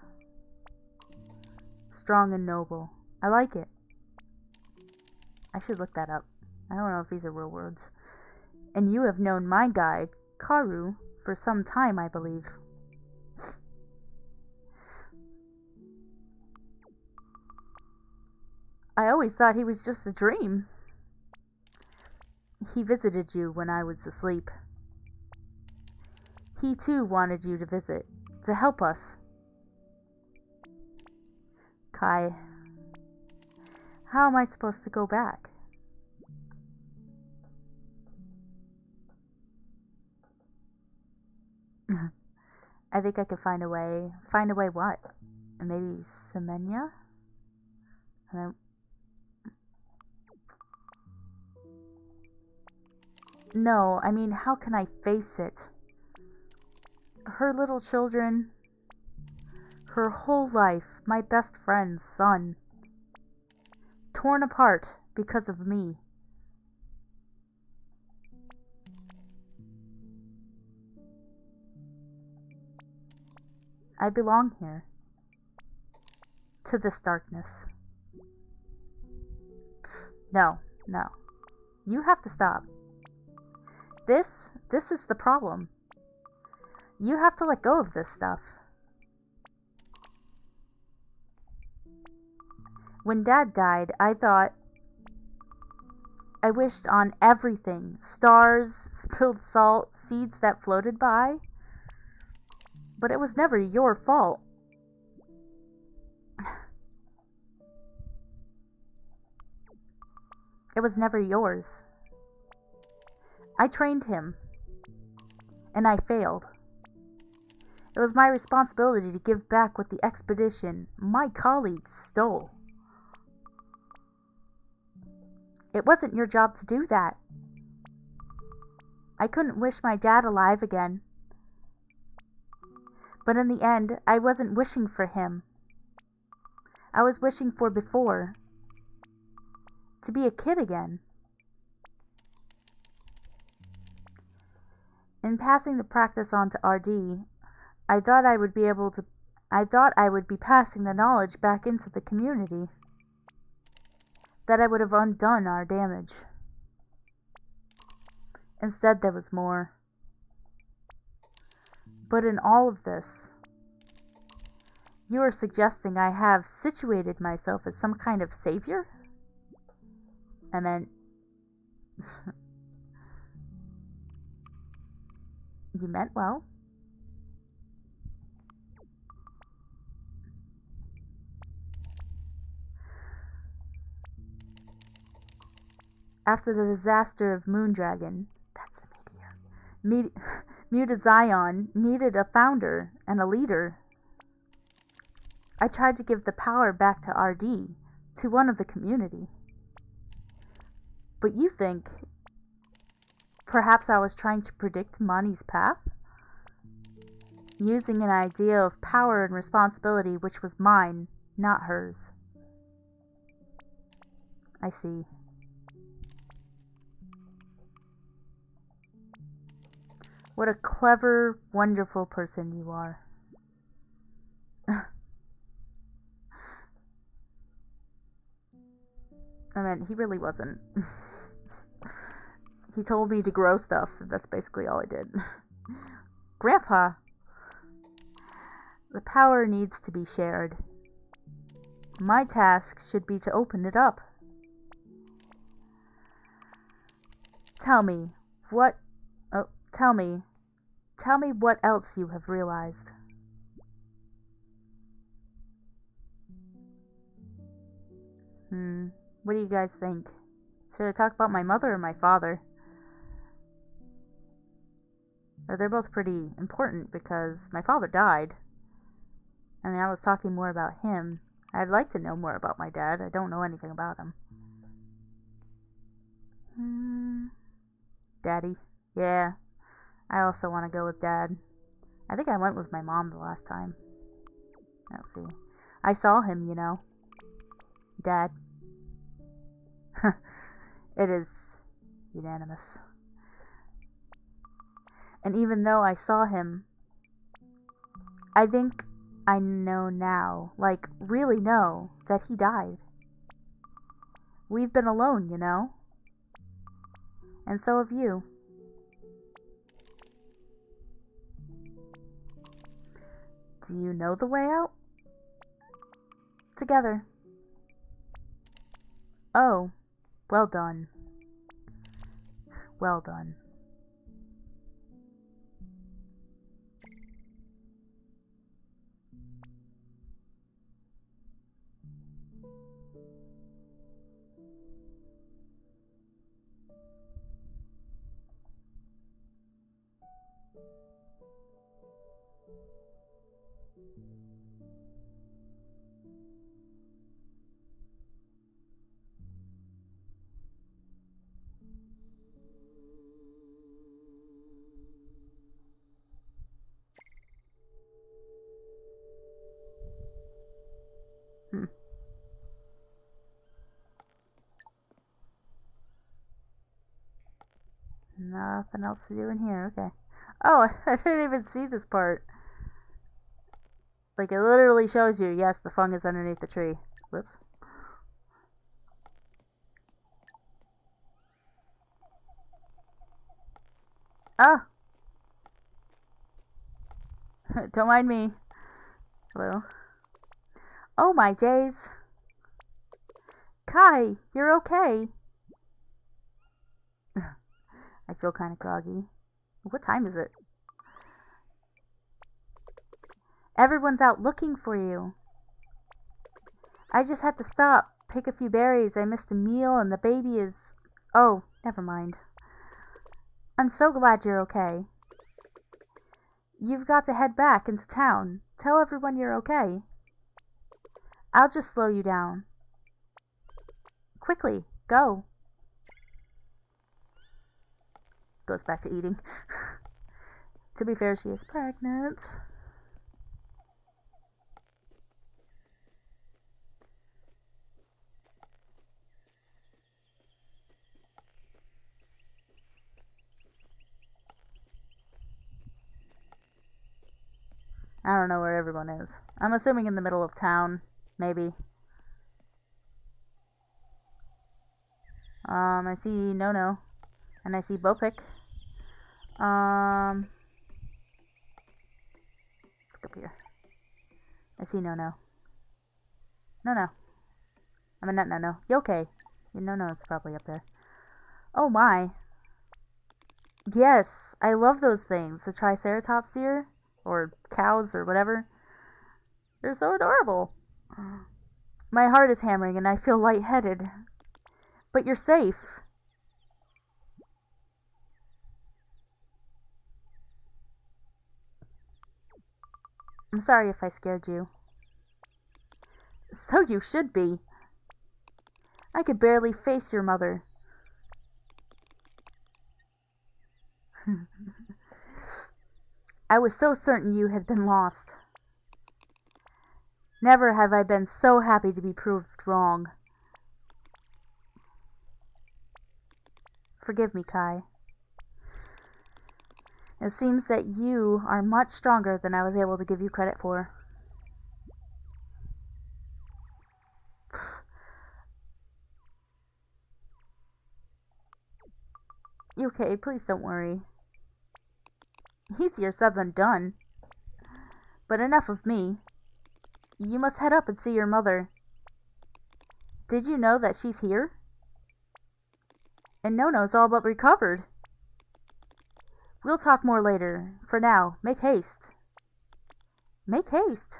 Strong and noble. I like it. I should look that up. I don't know if these are real words. And you have known my guide, Karu, for some time, I believe. I always thought he was just a dream. He visited you when I was asleep. He too wanted you to visit, to help us. Kai, how am I supposed to go back? I think I could find a way. Find a way what? Maybe Semenya? No, I mean, how can I face it? Her little children, her whole life, my best friend's son, torn apart because of me. I belong here, to this darkness. No, no. You have to stop. This is the problem. You have to let go of this stuff. When Dad died, I wished on everything. Stars, spilled salt, seeds that floated by. But it was never your fault. It was never yours. I trained him. And I failed. It was my responsibility to give back what the expedition, my colleagues, stole. It wasn't your job to do that. I couldn't wish my dad alive again. But in the end, I wasn't wishing for him. I was wishing for before. To be a kid again. In passing the practice on to RD, I thought I would be passing the knowledge back into the community. That I would have undone our damage. Instead, there was more. But in all of this, you are suggesting I have situated myself as some kind of savior? I meant... You meant well. After the disaster of Moondragon, that's the meteor, Mutazione needed a founder and a leader. I tried to give the power back to RD, to one of the community. But you think perhaps I was trying to predict Mani's path? Using an idea of power and responsibility which was mine, not hers. I see. What a clever, wonderful person you are. I mean, he really wasn't. He told me to grow stuff. That's basically all I did. Grandpa! The power needs to be shared. My task should be to open it up. Tell me what else you have realized. What do you guys think? Should I talk about my mother or my father? They're both pretty important because my father died. And I was talking more about him. I'd like to know more about my dad. I don't know anything about him. Daddy. Yeah. I also want to go with Dad. I think I went with my mom the last time. Let's see. I saw him, you know. Dad. It is unanimous. And even though I saw him, I think I know now, like really know, that he died. We've been alone, you know. And so have you. Do you know the way out? Together. Oh, well done. Well done. Hmm. Nothing else to do in here. Okay. Oh, I didn't even see this part. Like, it literally shows you, yes, the fungus underneath the tree. Whoops. Oh! Don't mind me. Hello. Oh my days. Kai, you're okay. I feel kind of groggy. What time is it? Everyone's out looking for you. I just had to stop, pick a few berries. I missed a meal and the baby is... Oh, never mind. I'm so glad you're okay. You've got to head back into town. Tell everyone you're okay. I'll just slow you down. Quickly, go. Goes back to eating. To be fair, she is pregnant. I don't know where everyone is. I'm assuming in the middle of town, maybe. I see No. And I see Bopik. Let's go up here. I see No. No. I mean, not No. You okay? No, it's probably up there. Oh my. Yes, I love those things. The Triceratops deer, or cows, or whatever. They're so adorable. My heart is hammering and I feel lightheaded. But you're safe. I'm sorry if I scared you. So you should be. I could barely face your mother. I was so certain you had been lost. Never have I been so happy to be proved wrong. Forgive me, Kai. It seems that you are much stronger than I was able to give you credit for. You okay? Please don't worry. Easier said than done. But enough of me. You must head up and see your mother. Did you know that she's here? And Nono's all but recovered. We'll talk more later. For now, make haste. Make haste.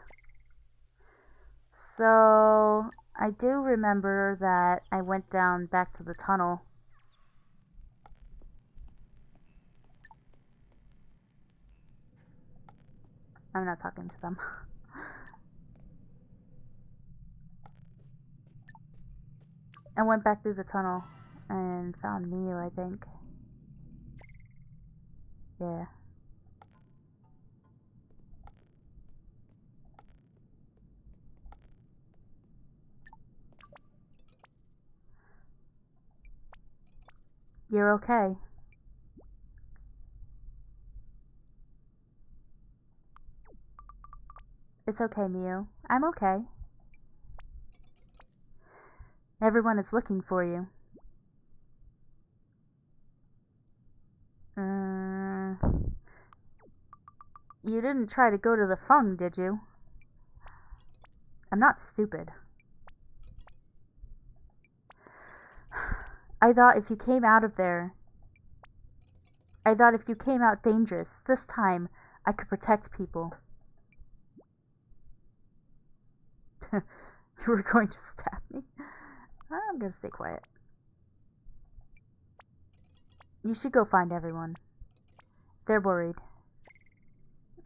So, I do remember that I went down back to the tunnel. I'm not talking to them. I went back through the tunnel and found Miu, I think. Yeah. You're okay. It's okay, Miu. I'm okay. Everyone is looking for you. You didn't try to go to the Fung, did you? I'm not stupid. I thought if you came out dangerous, this time I could protect people. You were going to stab me? I'm gonna stay quiet. You should go find everyone. They're worried.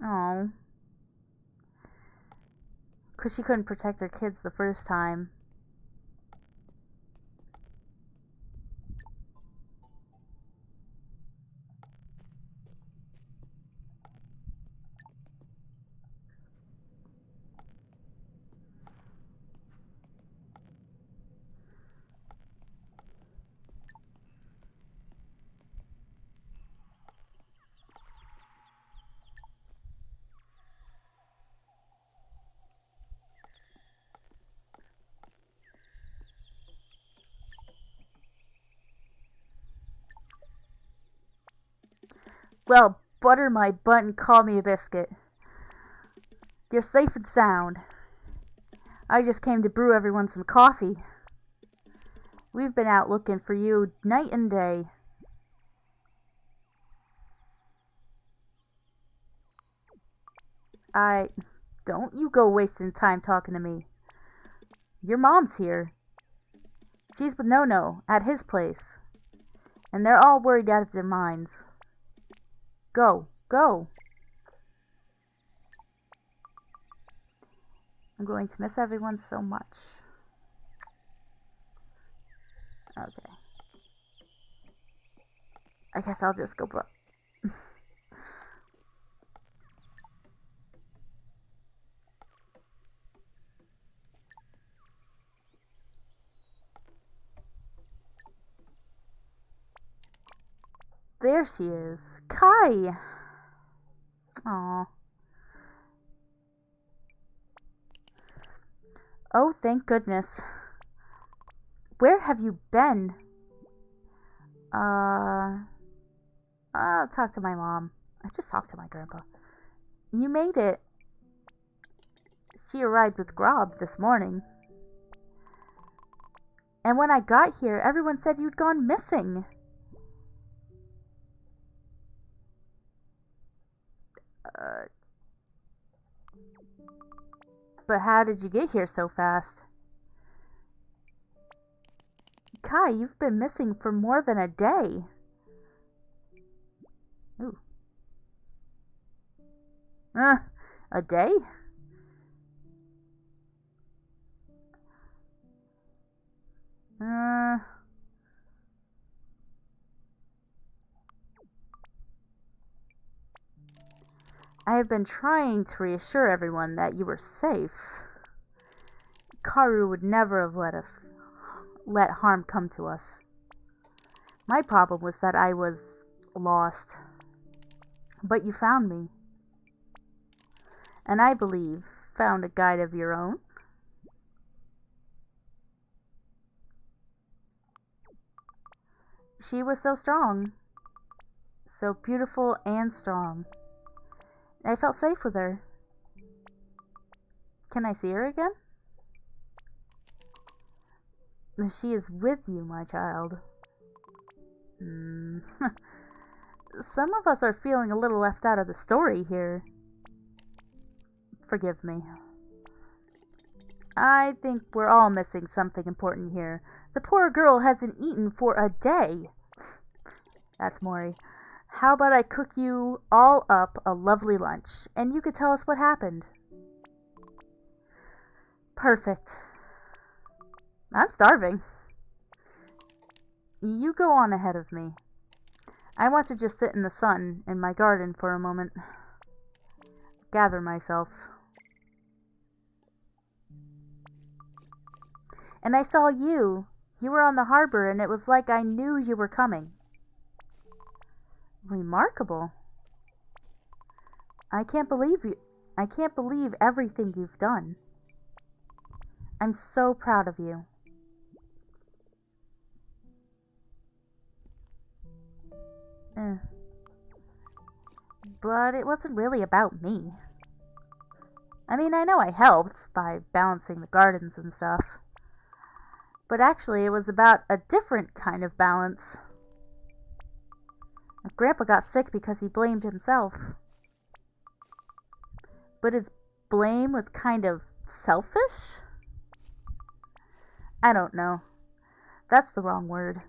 Oh. Because she couldn't protect her kids the first time. Well, butter my butt and call me a biscuit. You're safe and sound. I just came to brew everyone some coffee. We've been out looking for you night and day. Don't you go wasting time talking to me. Your mom's here. She's with No at his place. And they're all worried out of their minds. Go. I'm going to miss everyone so much. Okay. I guess I'll just go. There she is. Kai! Aw. Oh, thank goodness. Where have you been? I'll talk to my mom. I just talked to my grandpa. You made it. She arrived with Grob this morning. And when I got here, everyone said you'd gone missing. But how did you get here so fast? Kai, you've been missing for more than a day. Ooh. A day? I have been trying to reassure everyone that you were safe. Karu would never have let harm come to us. My problem was that I was lost. But you found me. And I believe found a guide of your own. She was so strong. So beautiful and strong. I felt safe with her. Can I see her again? She is with you, my child. Some of us are feeling a little left out of the story here. Forgive me. I think we're all missing something important here. The poor girl hasn't eaten for a day. That's Maury. How about I cook you all up a lovely lunch, and you could tell us what happened? Perfect. I'm starving. You go on ahead of me. I want to just sit in the sun in my garden for a moment. Gather myself. And I saw you. You were on the harbor, and it was like I knew you were coming. Remarkable. I can't believe everything you've done. I'm so proud of you. But it wasn't really about me. I mean, I know I helped by balancing the gardens and stuff. But actually, it was about a different kind of balance. Grandpa got sick because he blamed himself. But his blame was kind of selfish? I don't know. That's the wrong word.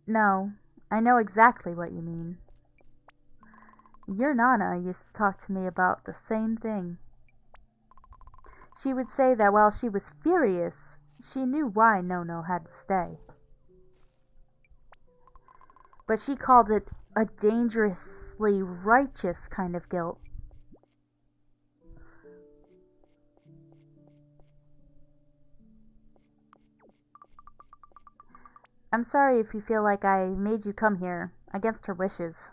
No, I know exactly what you mean. Your Nana used to talk to me about the same thing. She would say that while she was furious, she knew why Nono had to stay. But she called it a dangerously righteous kind of guilt. I'm sorry if you feel like I made you come here against her wishes.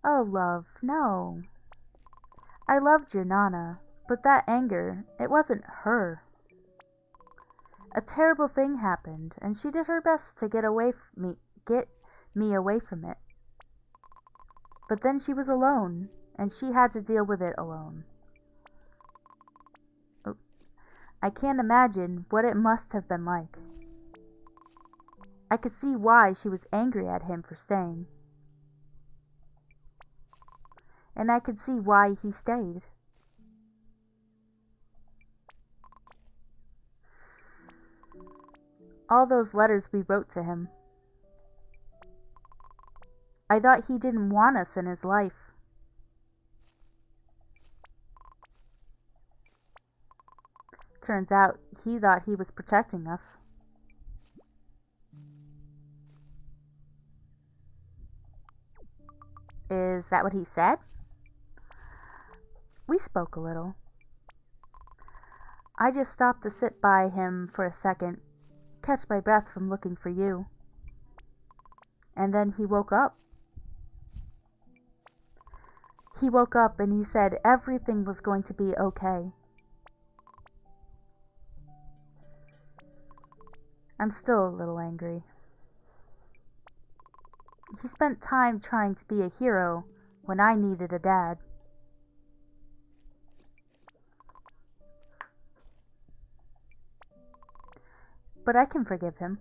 Oh, love, no. I loved your Nana, but that anger, it wasn't her. A terrible thing happened, and she did her best to get me away from it. But then she was alone, and she had to deal with it alone. I can't imagine what it must have been like. I could see why she was angry at him for staying. And I could see why he stayed. All those letters we wrote to him. I thought he didn't want us in his life. Turns out he thought he was protecting us. Is that what he said? We spoke a little. I just stopped to sit by him for a second, catch my breath from looking for you. And then he woke up. He woke up and he said everything was going to be okay. I'm still a little angry. He spent time trying to be a hero when I needed a dad. But I can forgive him.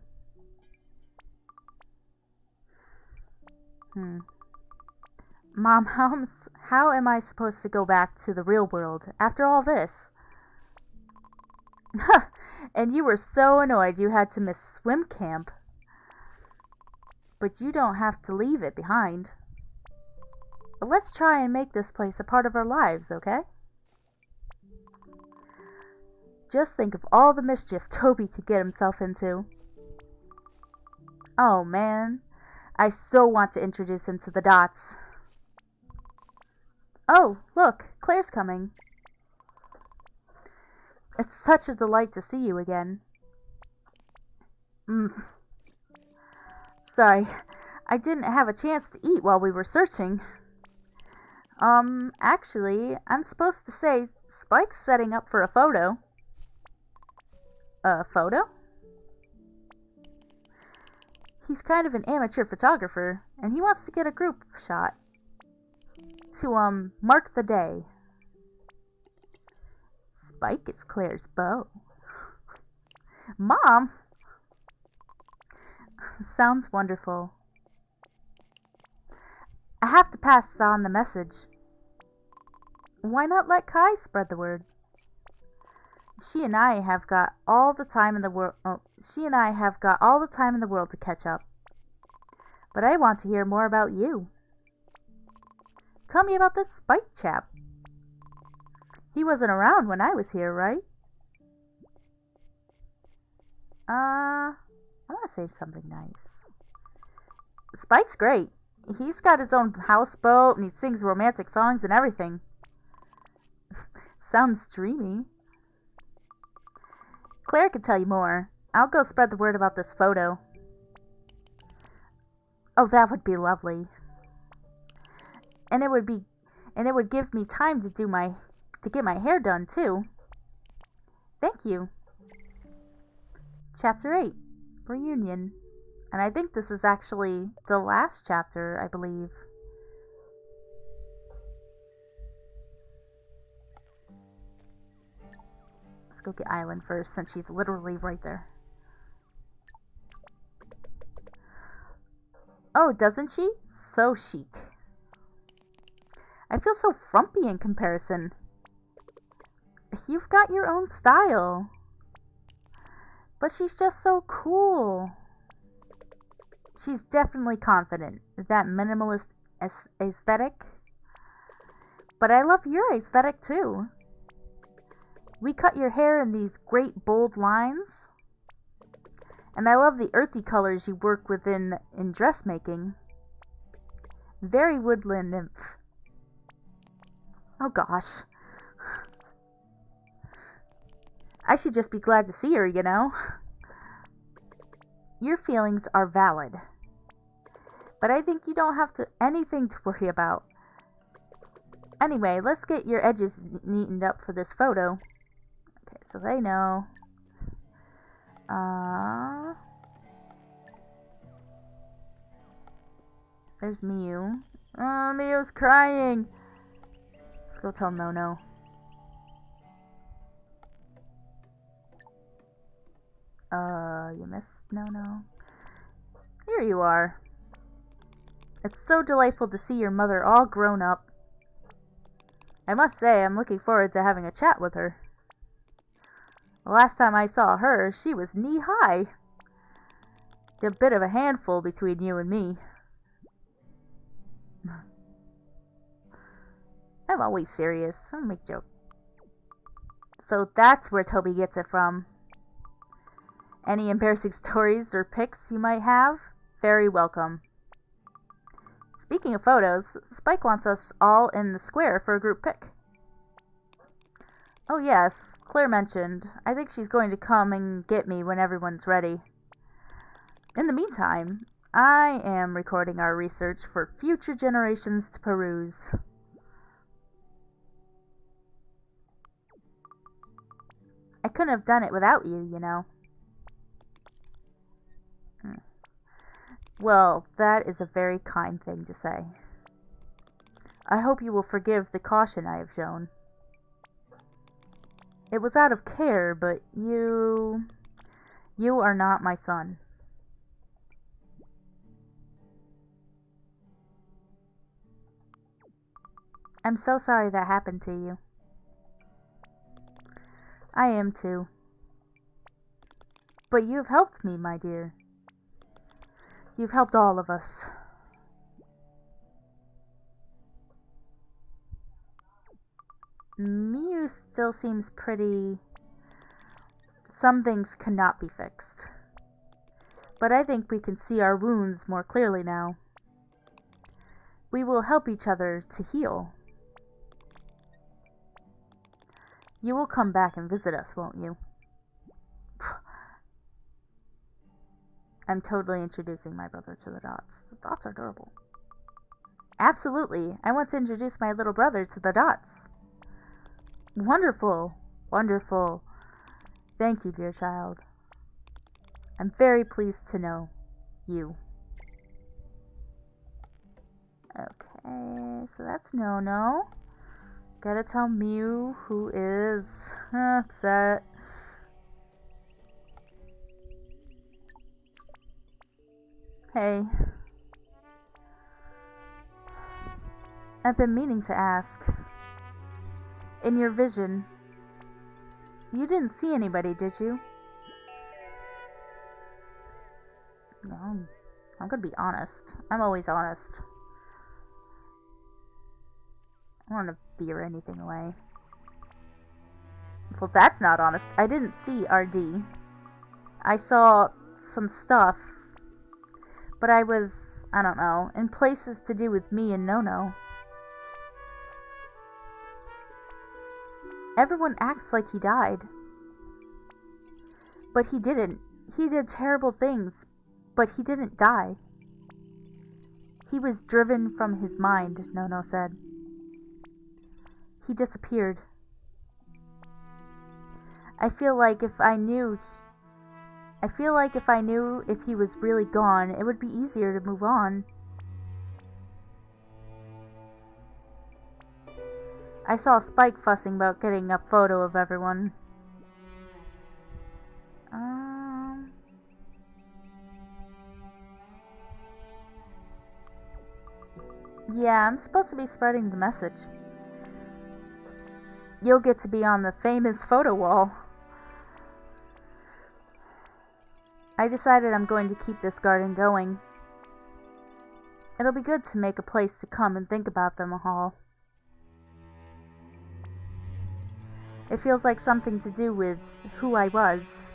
Mom, how am I supposed to go back to the real world after all this? And you were so annoyed you had to miss swim camp. But you don't have to leave it behind. Let's try and make this place a part of our lives, okay? Just think of all the mischief Toby could get himself into. Oh man, I so want to introduce him to the Dots. Oh, look, Claire's coming. It's such a delight to see you again. Sorry, I didn't have a chance to eat while we were searching. Actually, I'm supposed to say Spike's setting up for a photo. A photo? He's kind of an amateur photographer, and he wants to get a group shot. To, mark the day. Spike is Claire's beau. Mom! Sounds wonderful. I have to pass on the message. Why not let Kai spread the word? She and I have got all the time in the world. She and I have got all the time in the world to catch up. But I want to hear more about you. Tell me about this Spike chap. He wasn't around when I was here, right? I want to say something nice. Spike's great. He's got his own houseboat and he sings romantic songs and everything. Sounds dreamy. Claire could tell you more. I'll go spread the word about this photo. Oh, that would be lovely. And it would give me time to get my hair done too. Thank you. Chapter 8, Reunion. And I think this is actually the last chapter, I believe. Let's go get Island first, since she's literally right there. Oh, doesn't she? So chic. I feel so frumpy in comparison. You've got your own style. But she's just so cool. She's definitely confident. That minimalist aesthetic. But I love your aesthetic too. We cut your hair in these great bold lines. And I love the earthy colors you work with in dressmaking. Very woodland nymph. Oh gosh. I should just be glad to see her, you know. Your feelings are valid. But I think you don't have anything to worry about. Anyway, let's get your edges neatened up for this photo. Okay, so they know. There's Miu. Oh, Miu's crying. Let's go tell No. You missed No. Here you are. It's so delightful to see your mother all grown up. I must say, I'm looking forward to having a chat with her. The last time I saw her, she was knee-high. A bit of a handful between you and me. I'm always serious. I don't make jokes. So that's where Toby gets it from. Any embarrassing stories or pics you might have? Very welcome. Speaking of photos, Spike wants us all in the square for a group pic. Oh yes, Claire mentioned. I think she's going to come and get me when everyone's ready. In the meantime, I am recording our research for future generations to peruse. I couldn't have done it without you, you know. Well, that is a very kind thing to say. I hope you will forgive the caution I have shown. It was out of care, but you are not my son. I'm so sorry that happened to you. I am too. But you've helped me, my dear. You've helped all of us. Miu still seems pretty... Some things cannot be fixed. But I think we can see our wounds more clearly now. We will help each other to heal. You will come back and visit us, won't you? I'm totally introducing my brother to the Dots. The Dots are adorable. Absolutely. I want to introduce my little brother to the Dots. Wonderful. Wonderful. Thank you, dear child. I'm very pleased to know you. Okay, so that's No. Gotta tell Miu, who is upset. Hey. I've been meaning to ask. In your vision, you didn't see anybody, did you? No, I'm gonna be honest. I'm always honest. I don't want to veer anything away. Well, that's not honest. I didn't see RD. I saw some stuff, but I was, I don't know, in places to do with me and No. Everyone acts like he died. But he didn't. He did terrible things, but he didn't die. He was driven from his mind, No said. He disappeared. I feel like if I knew if he was really gone, it would be easier to move on. I saw Spike fussing about getting a photo of everyone. Yeah, I'm supposed to be spreading the message. You'll get to be on the famous photo wall. I decided I'm going to keep this garden going. It'll be good to make a place to come and think about them all. It feels like something to do with who I was.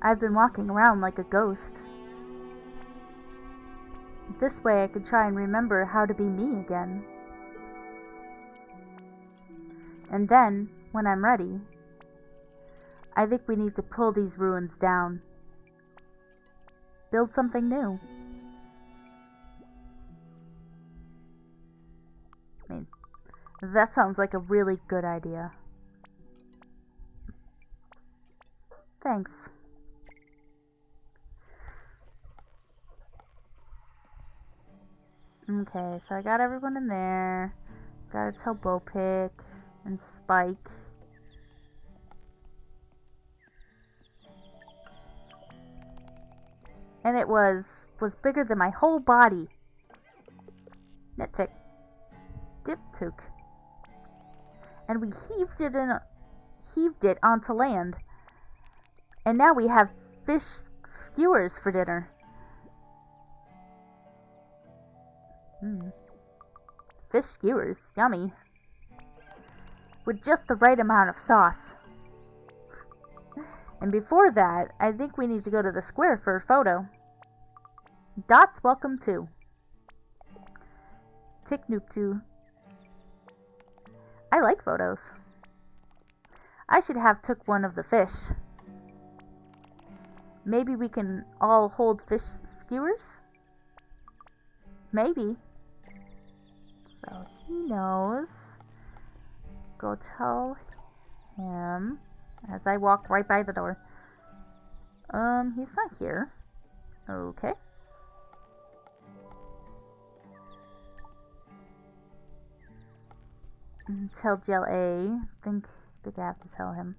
I've been walking around like a ghost. This way I could try and remember how to be me again. And then, when I'm ready, I think we need to pull these ruins down. Build something new. I mean, that sounds like a really good idea. Thanks. Okay, so I got everyone in there. Gotta tell Bopick and Spike. And it was bigger than my whole body. Netik. Diptuk. And we heaved it onto land. And now we have fish skewers for dinner. Fish skewers, yummy. With just the right amount of sauce. And before that, I think we need to go to the square for a photo. Dot's welcome too. Tiknooptu. I like photos. I should have took one of the fish. Maybe we can all hold fish skewers? Maybe. So he knows. Go tell him as I walk right by the door. He's not here. Okay. Tell Gel A. Think I have to tell him.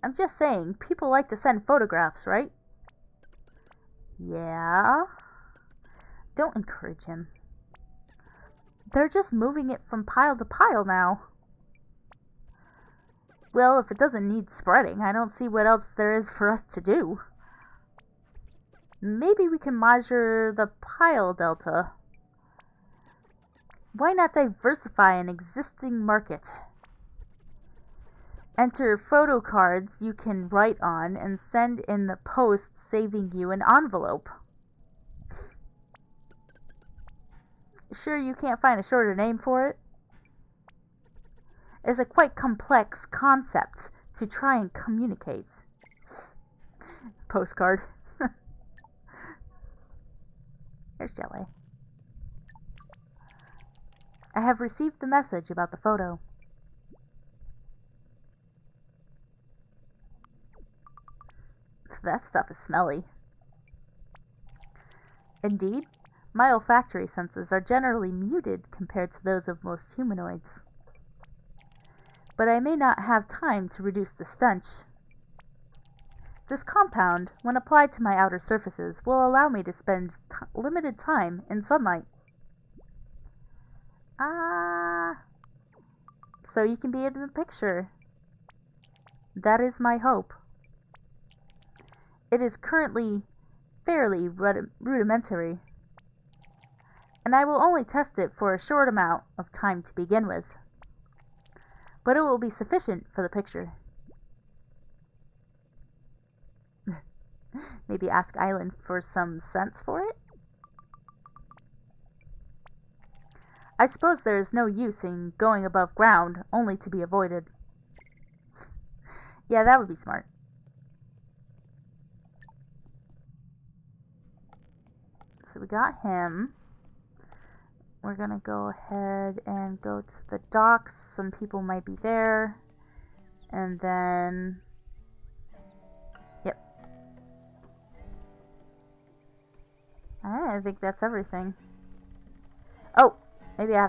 I'm just saying, people like to send photographs, right? Yeah. Don't encourage him. They're just moving it from pile to pile now. Well, if it doesn't need spreading, I don't see what else there is for us to do. Maybe we can measure the pile delta. Why not diversify an existing market? Enter photo cards you can write on and send in the post, saving you an envelope. Sure you can't find a shorter name for it? It's a quite complex concept to try and communicate. Postcard. Here's Jelly. I have received the message about the photo. That stuff is smelly. Indeed, my olfactory senses are generally muted compared to those of most humanoids. But I may not have time to reduce the stench. This compound, when applied to my outer surfaces, will allow me to spend limited time in sunlight. So you can be in the picture. That is my hope. It is currently fairly rudimentary, and I will only test it for a short amount of time to begin with. But it will be sufficient for the picture. Maybe ask Island for some sense for it? I suppose there is no use in going above ground only to be avoided. Yeah, that would be smart. So we got him. We're gonna go ahead and go to the docks. Some people might be there. And then... Yep. I think that's everything. Oh! Maybe I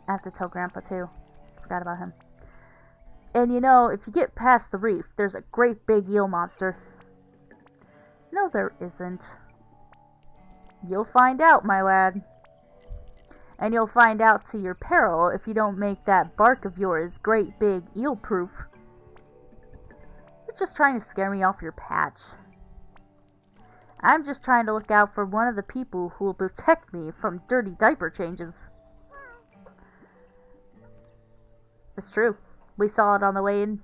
have to tell Grandpa too. Forgot about him. And you know, if you get past the reef, there's a great big eel monster. No, there isn't. You'll find out, my lad. And you'll find out to your peril if you don't make that bark of yours great big eel-proof. just trying to scare me off your patch? I'm just trying to look out for one of the people who will protect me from dirty diaper changes. It's true. We saw it on the way in.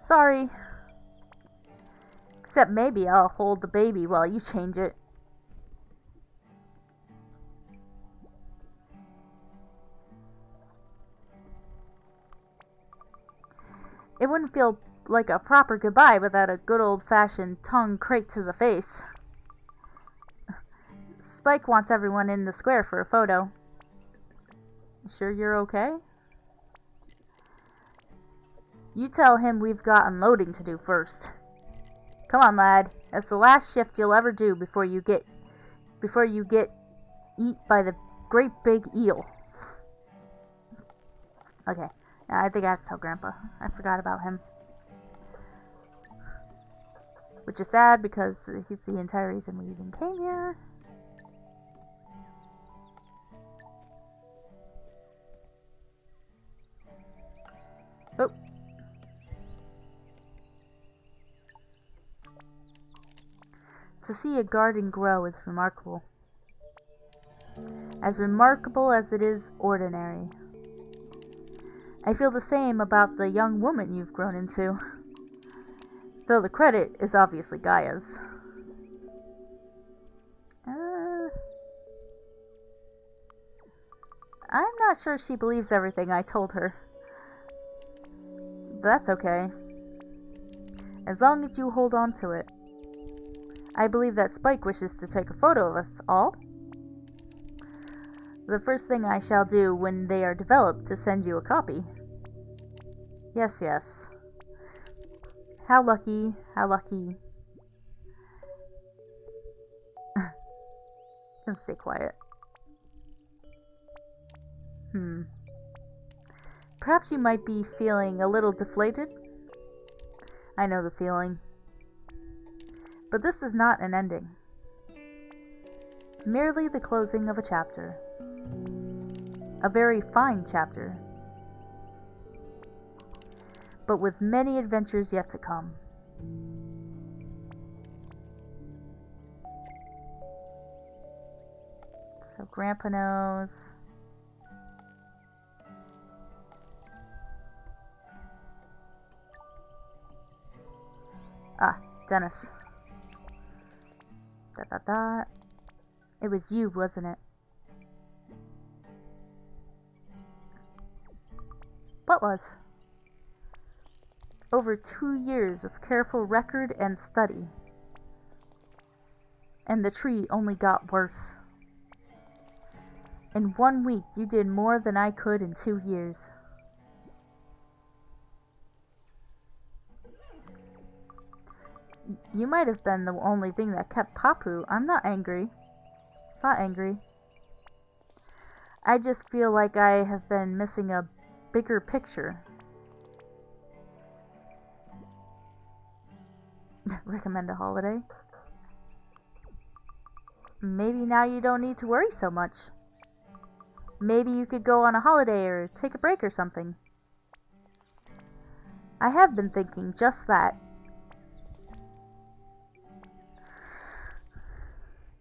Sorry. Except maybe I'll hold the baby while you change it. It wouldn't feel like a proper goodbye without a good old-fashioned tongue crate to the face. Spike wants everyone in the square for a photo. Sure you're okay? You tell him we've got unloading to do first. Come on, lad. That's the last shift you'll ever do before you get eat by the great big eel. Okay. I think I have to tell Grandpa. I forgot about him. Which is sad because he's the entire reason we even came here. Oh. To see a garden grow is remarkable. As remarkable as it is ordinary. I feel the same about the young woman you've grown into. Though the credit is obviously Gaia's. I'm not sure she believes everything I told her. That's okay. As long as you hold on to it. I believe that Spike wishes to take a photo of us all. The first thing I shall do when they are developed is send you a copy. Yes, yes. How lucky, how lucky. Can stay quiet. Perhaps you might be feeling a little deflated. I know the feeling. But this is not an ending. Merely the closing of a chapter. A very fine chapter. But with many adventures yet to come. So Grandpa knows. Ah, Dennis. It was you, wasn't it? What was? Over 2 years of careful record and study. And the tree only got worse. In 1 week, you did more than I could in 2 years. You might have been the only thing that kept Papu. I'm not angry. Not angry. I just feel like I have been missing a bigger picture. Recommend a holiday? Maybe now you don't need to worry so much. Maybe you could go on a holiday or take a break or something. I have been thinking just that.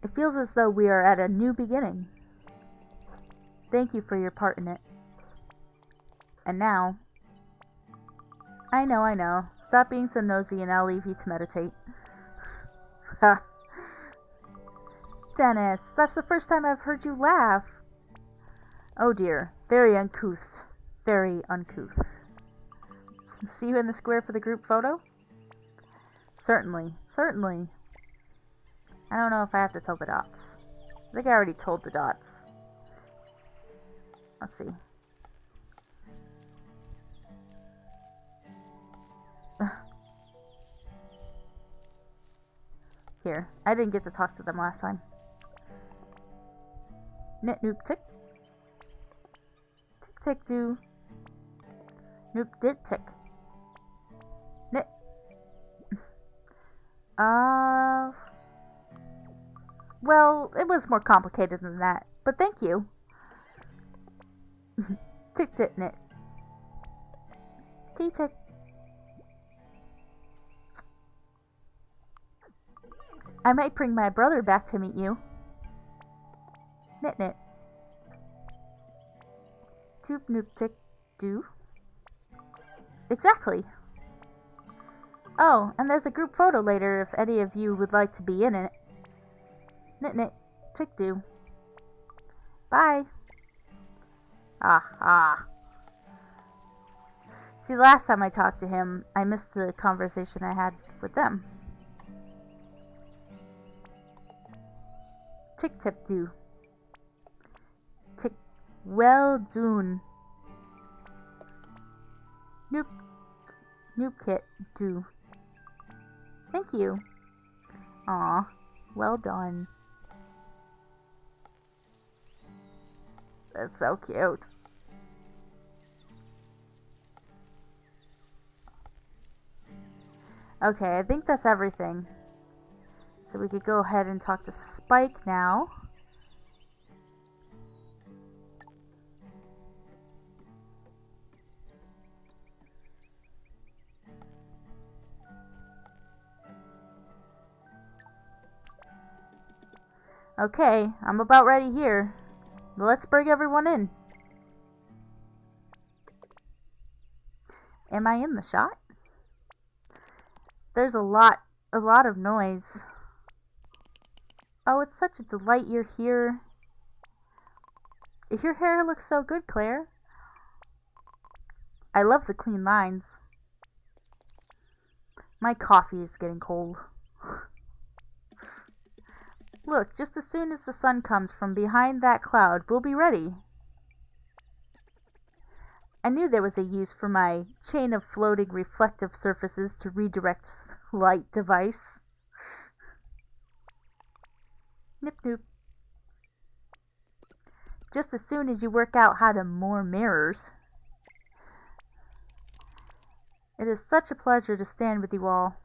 It feels as though we are at a new beginning. Thank you for your part in it. And now... I know. Stop being so nosy and I'll leave you to meditate. Ha. Dennis, that's the first time I've heard you laugh. Oh dear, very uncouth. Very uncouth. See you in the square for the group photo? Certainly. I don't know if I have to tell the dots. I think I already told the dots. Let's see. Here. I didn't get to talk to them last time. Nit noop tick. Tick tick do. Noop dit tick. Nit. Well, it was more complicated than that, but thank you. Tick-tick-nit. Tea-tick. I might bring my brother back to meet you. Nit-nit. Toop-noop-tick-doo. Exactly. Oh, and there's a group photo later if any of you would like to be in it. Nit-nit. Tick-doo. Bye. Ah. See, last time I talked to him, I missed the conversation I had with them. Tick-tip-doo. Tick. Well done. Noop-kit-doo. Thank you. Aw, well done. That's so cute. Okay, I think that's everything. So we could go ahead and talk to Spike now. Okay, I'm about ready here. Let's bring everyone in. Am I in the shot? There's a lot of noise. Oh, it's such a delight you're here. Your hair looks so good, Claire. I love the clean lines. My coffee is getting cold. Look, just as soon as the sun comes from behind that cloud, we'll be ready. I knew there was a use for my chain of floating reflective surfaces to redirect light device. Nip-noop. Just as soon as you work out how to moor mirrors. It is such a pleasure to stand with you all.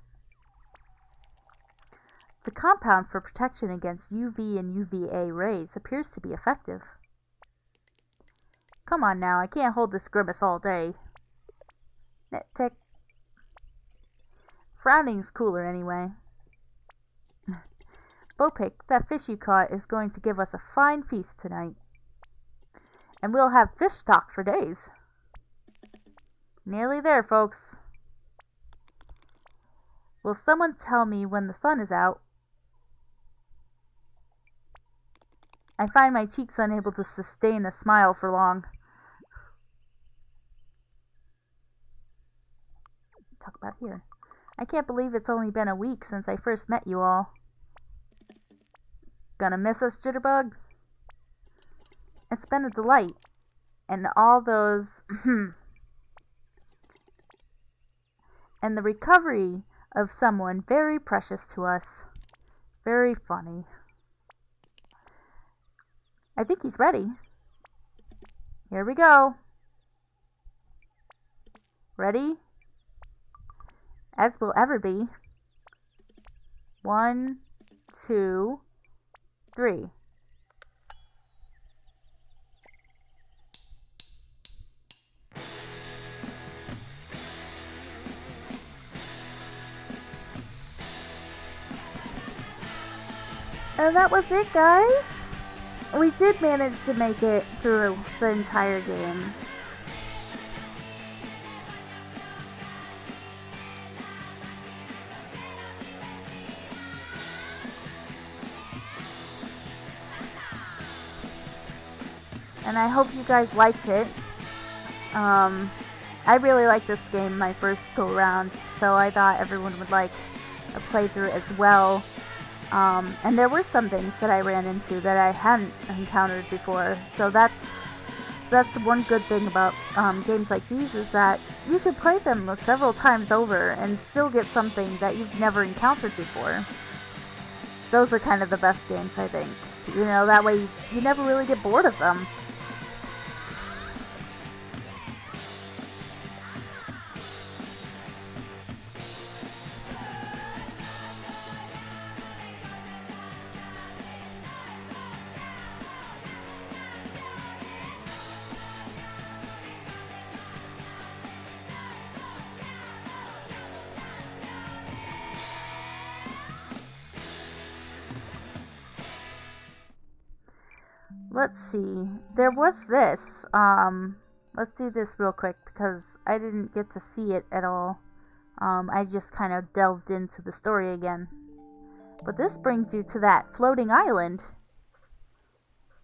The compound for protection against UV and UVA rays appears to be effective. Come on now, I can't hold this grimace all day. Nit-tick. Frowning's cooler anyway. Bopik, that fish you caught is going to give us a fine feast tonight. And we'll have fish stock for days. Nearly there, folks. Will someone tell me when the sun is out? I find my cheeks unable to sustain a smile for long. Talk about here. I can't believe it's only been a week since I first met you all. Gonna miss us, Jitterbug? It's been a delight. And all those... and the recovery of someone very precious to us. Very funny. I think he's ready. Here we go. Ready? As we'll ever be. 1, 2, 3. And that was it, guys. We did manage to make it through the entire game. And I hope you guys liked it. I really liked this game my first go round, so I thought everyone would like a playthrough as well. And there were some things that I ran into that I hadn't encountered before, so that's one good thing about games like these, is that you could play them several times over and still get something that you've never encountered before. Those are kind of the best games, I think. You know, that way you never really get bored of them. Let's see. There was this. Let's do this real quick because I didn't get to see it at all. I just kind of delved into the story again. But this brings you to that floating island.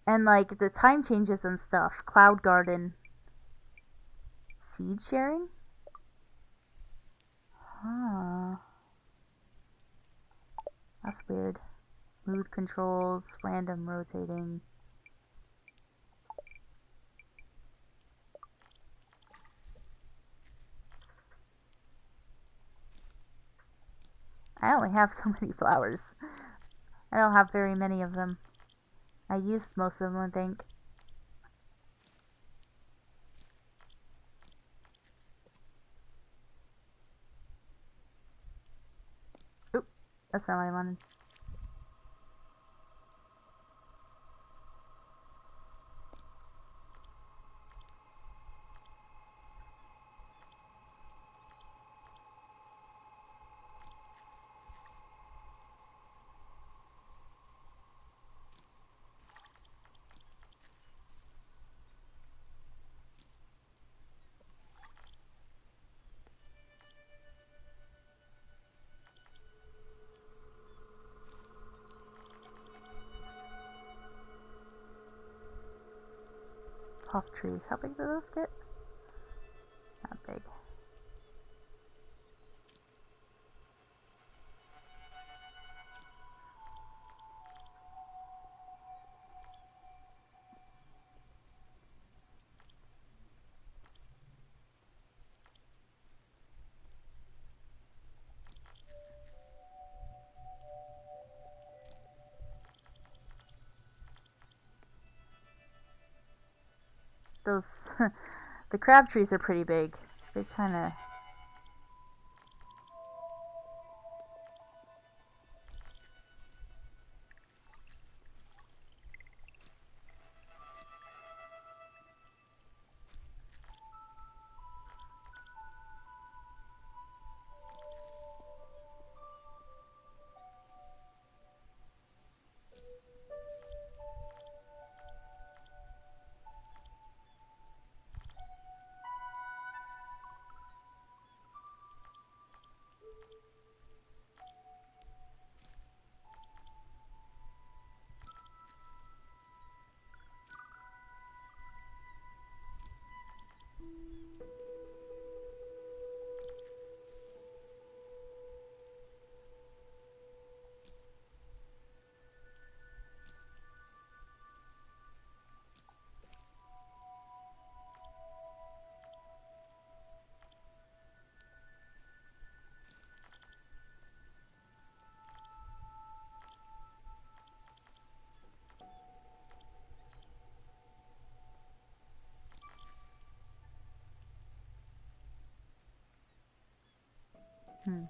And like the time changes and stuff. Cloud Garden. Seed sharing? Huh. That's weird. Mood controls, random rotating. I only have so many flowers. I don't have very many of them. I used most of them, I think. Oop, that's not what I wanted. Puff trees. How big do those get? Not big. Those the crab trees are pretty big. They kind of hmm.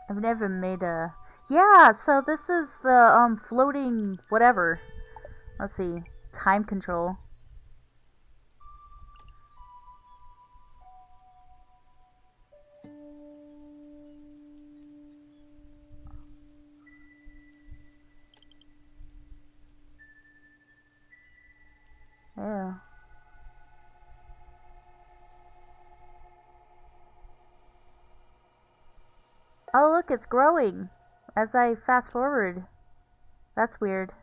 I've never made a. Yeah, so this is the floating whatever. Let's see. Time control. Yeah. Oh, look, it's growing as I fast forward. That's weird.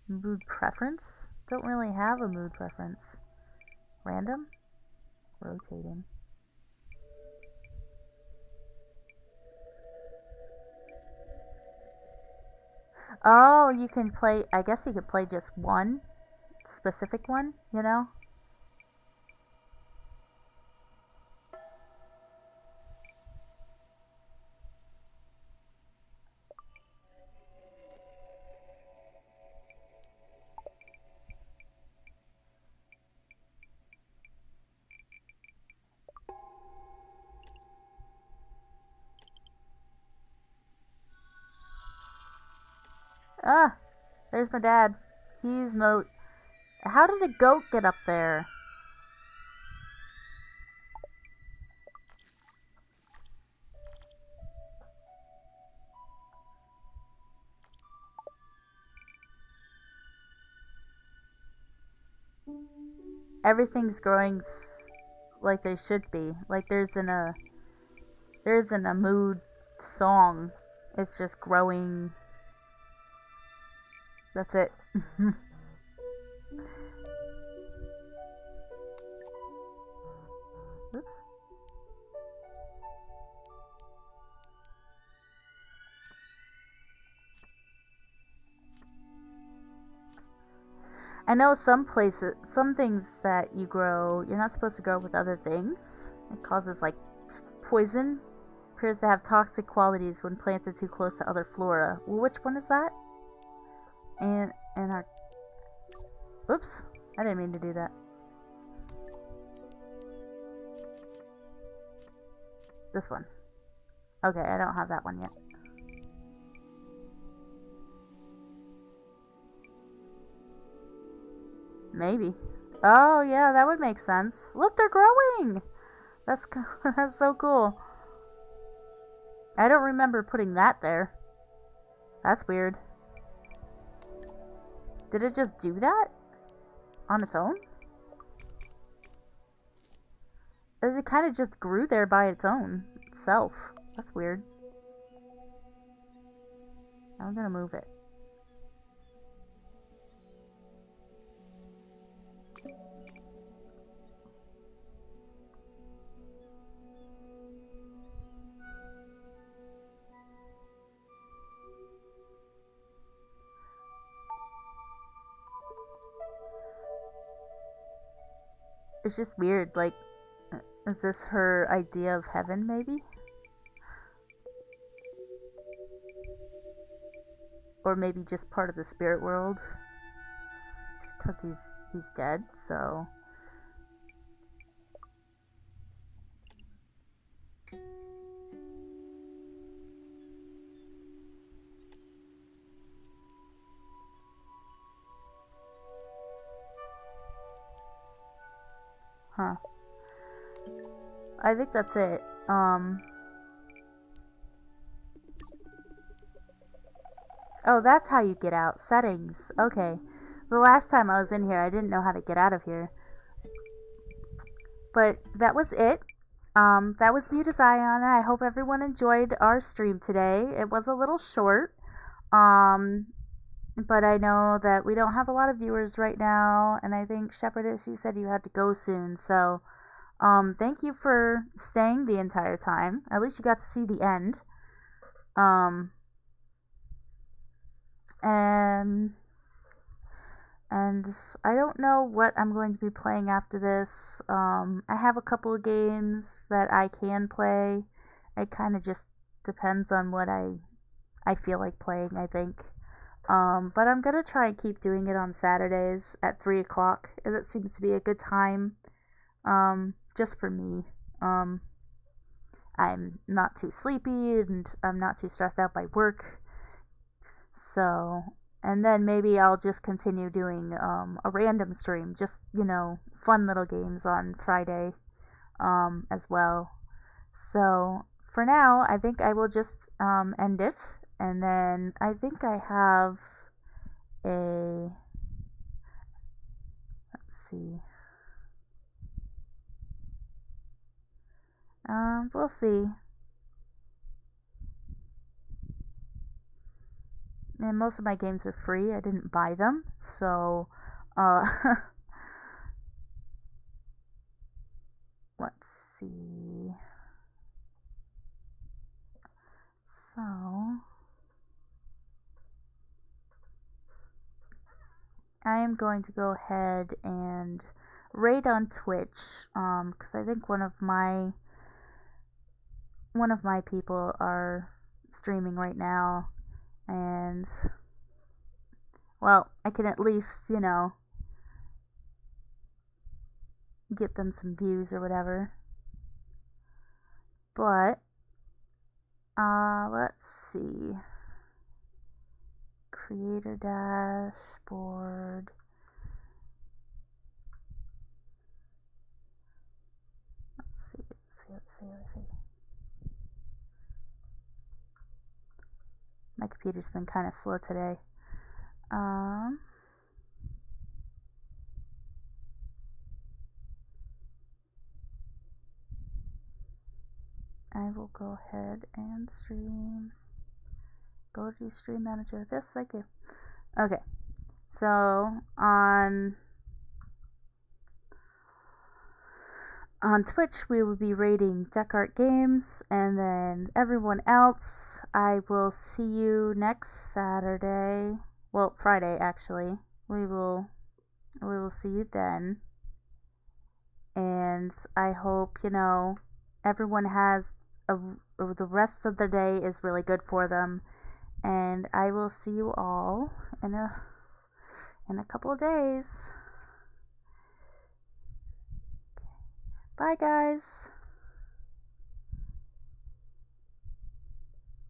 Mood preference? Don't really have a mood preference. Random? Rotating. Oh, you can play. I guess you could play just one specific one, you know? Ah, there's my dad. He's mo. How did a goat get up there? Everything's growing like they should be. Like there isn't a mood song. It's just growing. That's it. Oops. I know some places, some things that you grow, you're not supposed to grow with other things. It causes like poison. Appears to have toxic qualities when planted too close to other flora. Well, which one is that? And our. Oops. I didn't mean to do that. This one. Okay, I don't have that one yet. Maybe. Oh yeah, that would make sense. Look, they're growing. That's that's so cool. I don't remember putting that there. That's weird. Did it just do that on its own? It kind of just grew there by its own self. That's weird. I'm gonna move it. It's just weird. Like, is this her idea of heaven, maybe? Or maybe just part of the spirit world? Because he's dead, so. Huh. I think that's it. Oh, that's how you get out. Settings. Okay. The last time I was in here, I didn't know how to get out of here. But that was it. That was Mutazione. I hope everyone enjoyed our stream today. It was a little short. Um, but I know that we don't have a lot of viewers right now, and I think Shepherdess, you said you had to go soon, so thank you for staying the entire time. At least you got to see the end. Um, and and I don't know what I'm going to be playing after this. I have a couple of games that I can play. It kind of just depends on what I feel like playing, I think. But I'm gonna try and keep doing it on Saturdays at 3 o'clock. It seems to be a good time. Just for me. Um, I'm not too sleepy and I'm not too stressed out by work. So, and then maybe I'll just continue doing a random stream, just, fun little games on Friday as well. So, for now, I think I will just end it. And then I think I have a. Let's see. We'll see. And most of my games are free. I didn't buy them, so uh, let's see. So I am going to go ahead and raid on Twitch, because I think one of my people are streaming right now, and well, I can at least get them some views or whatever. But let's see. creator dashboard. Let's see. My computer's been kind of slow today. I will go ahead and stream. Go to stream manager. This, thank you. Okay, so on Twitch we will be rating Deckart Games, and then everyone else, I will see you next Saturday. Well, Friday actually. We will see you then. And I hope, everyone has the rest of the day is really good for them. And I will see you all in a couple of days. Bye, guys.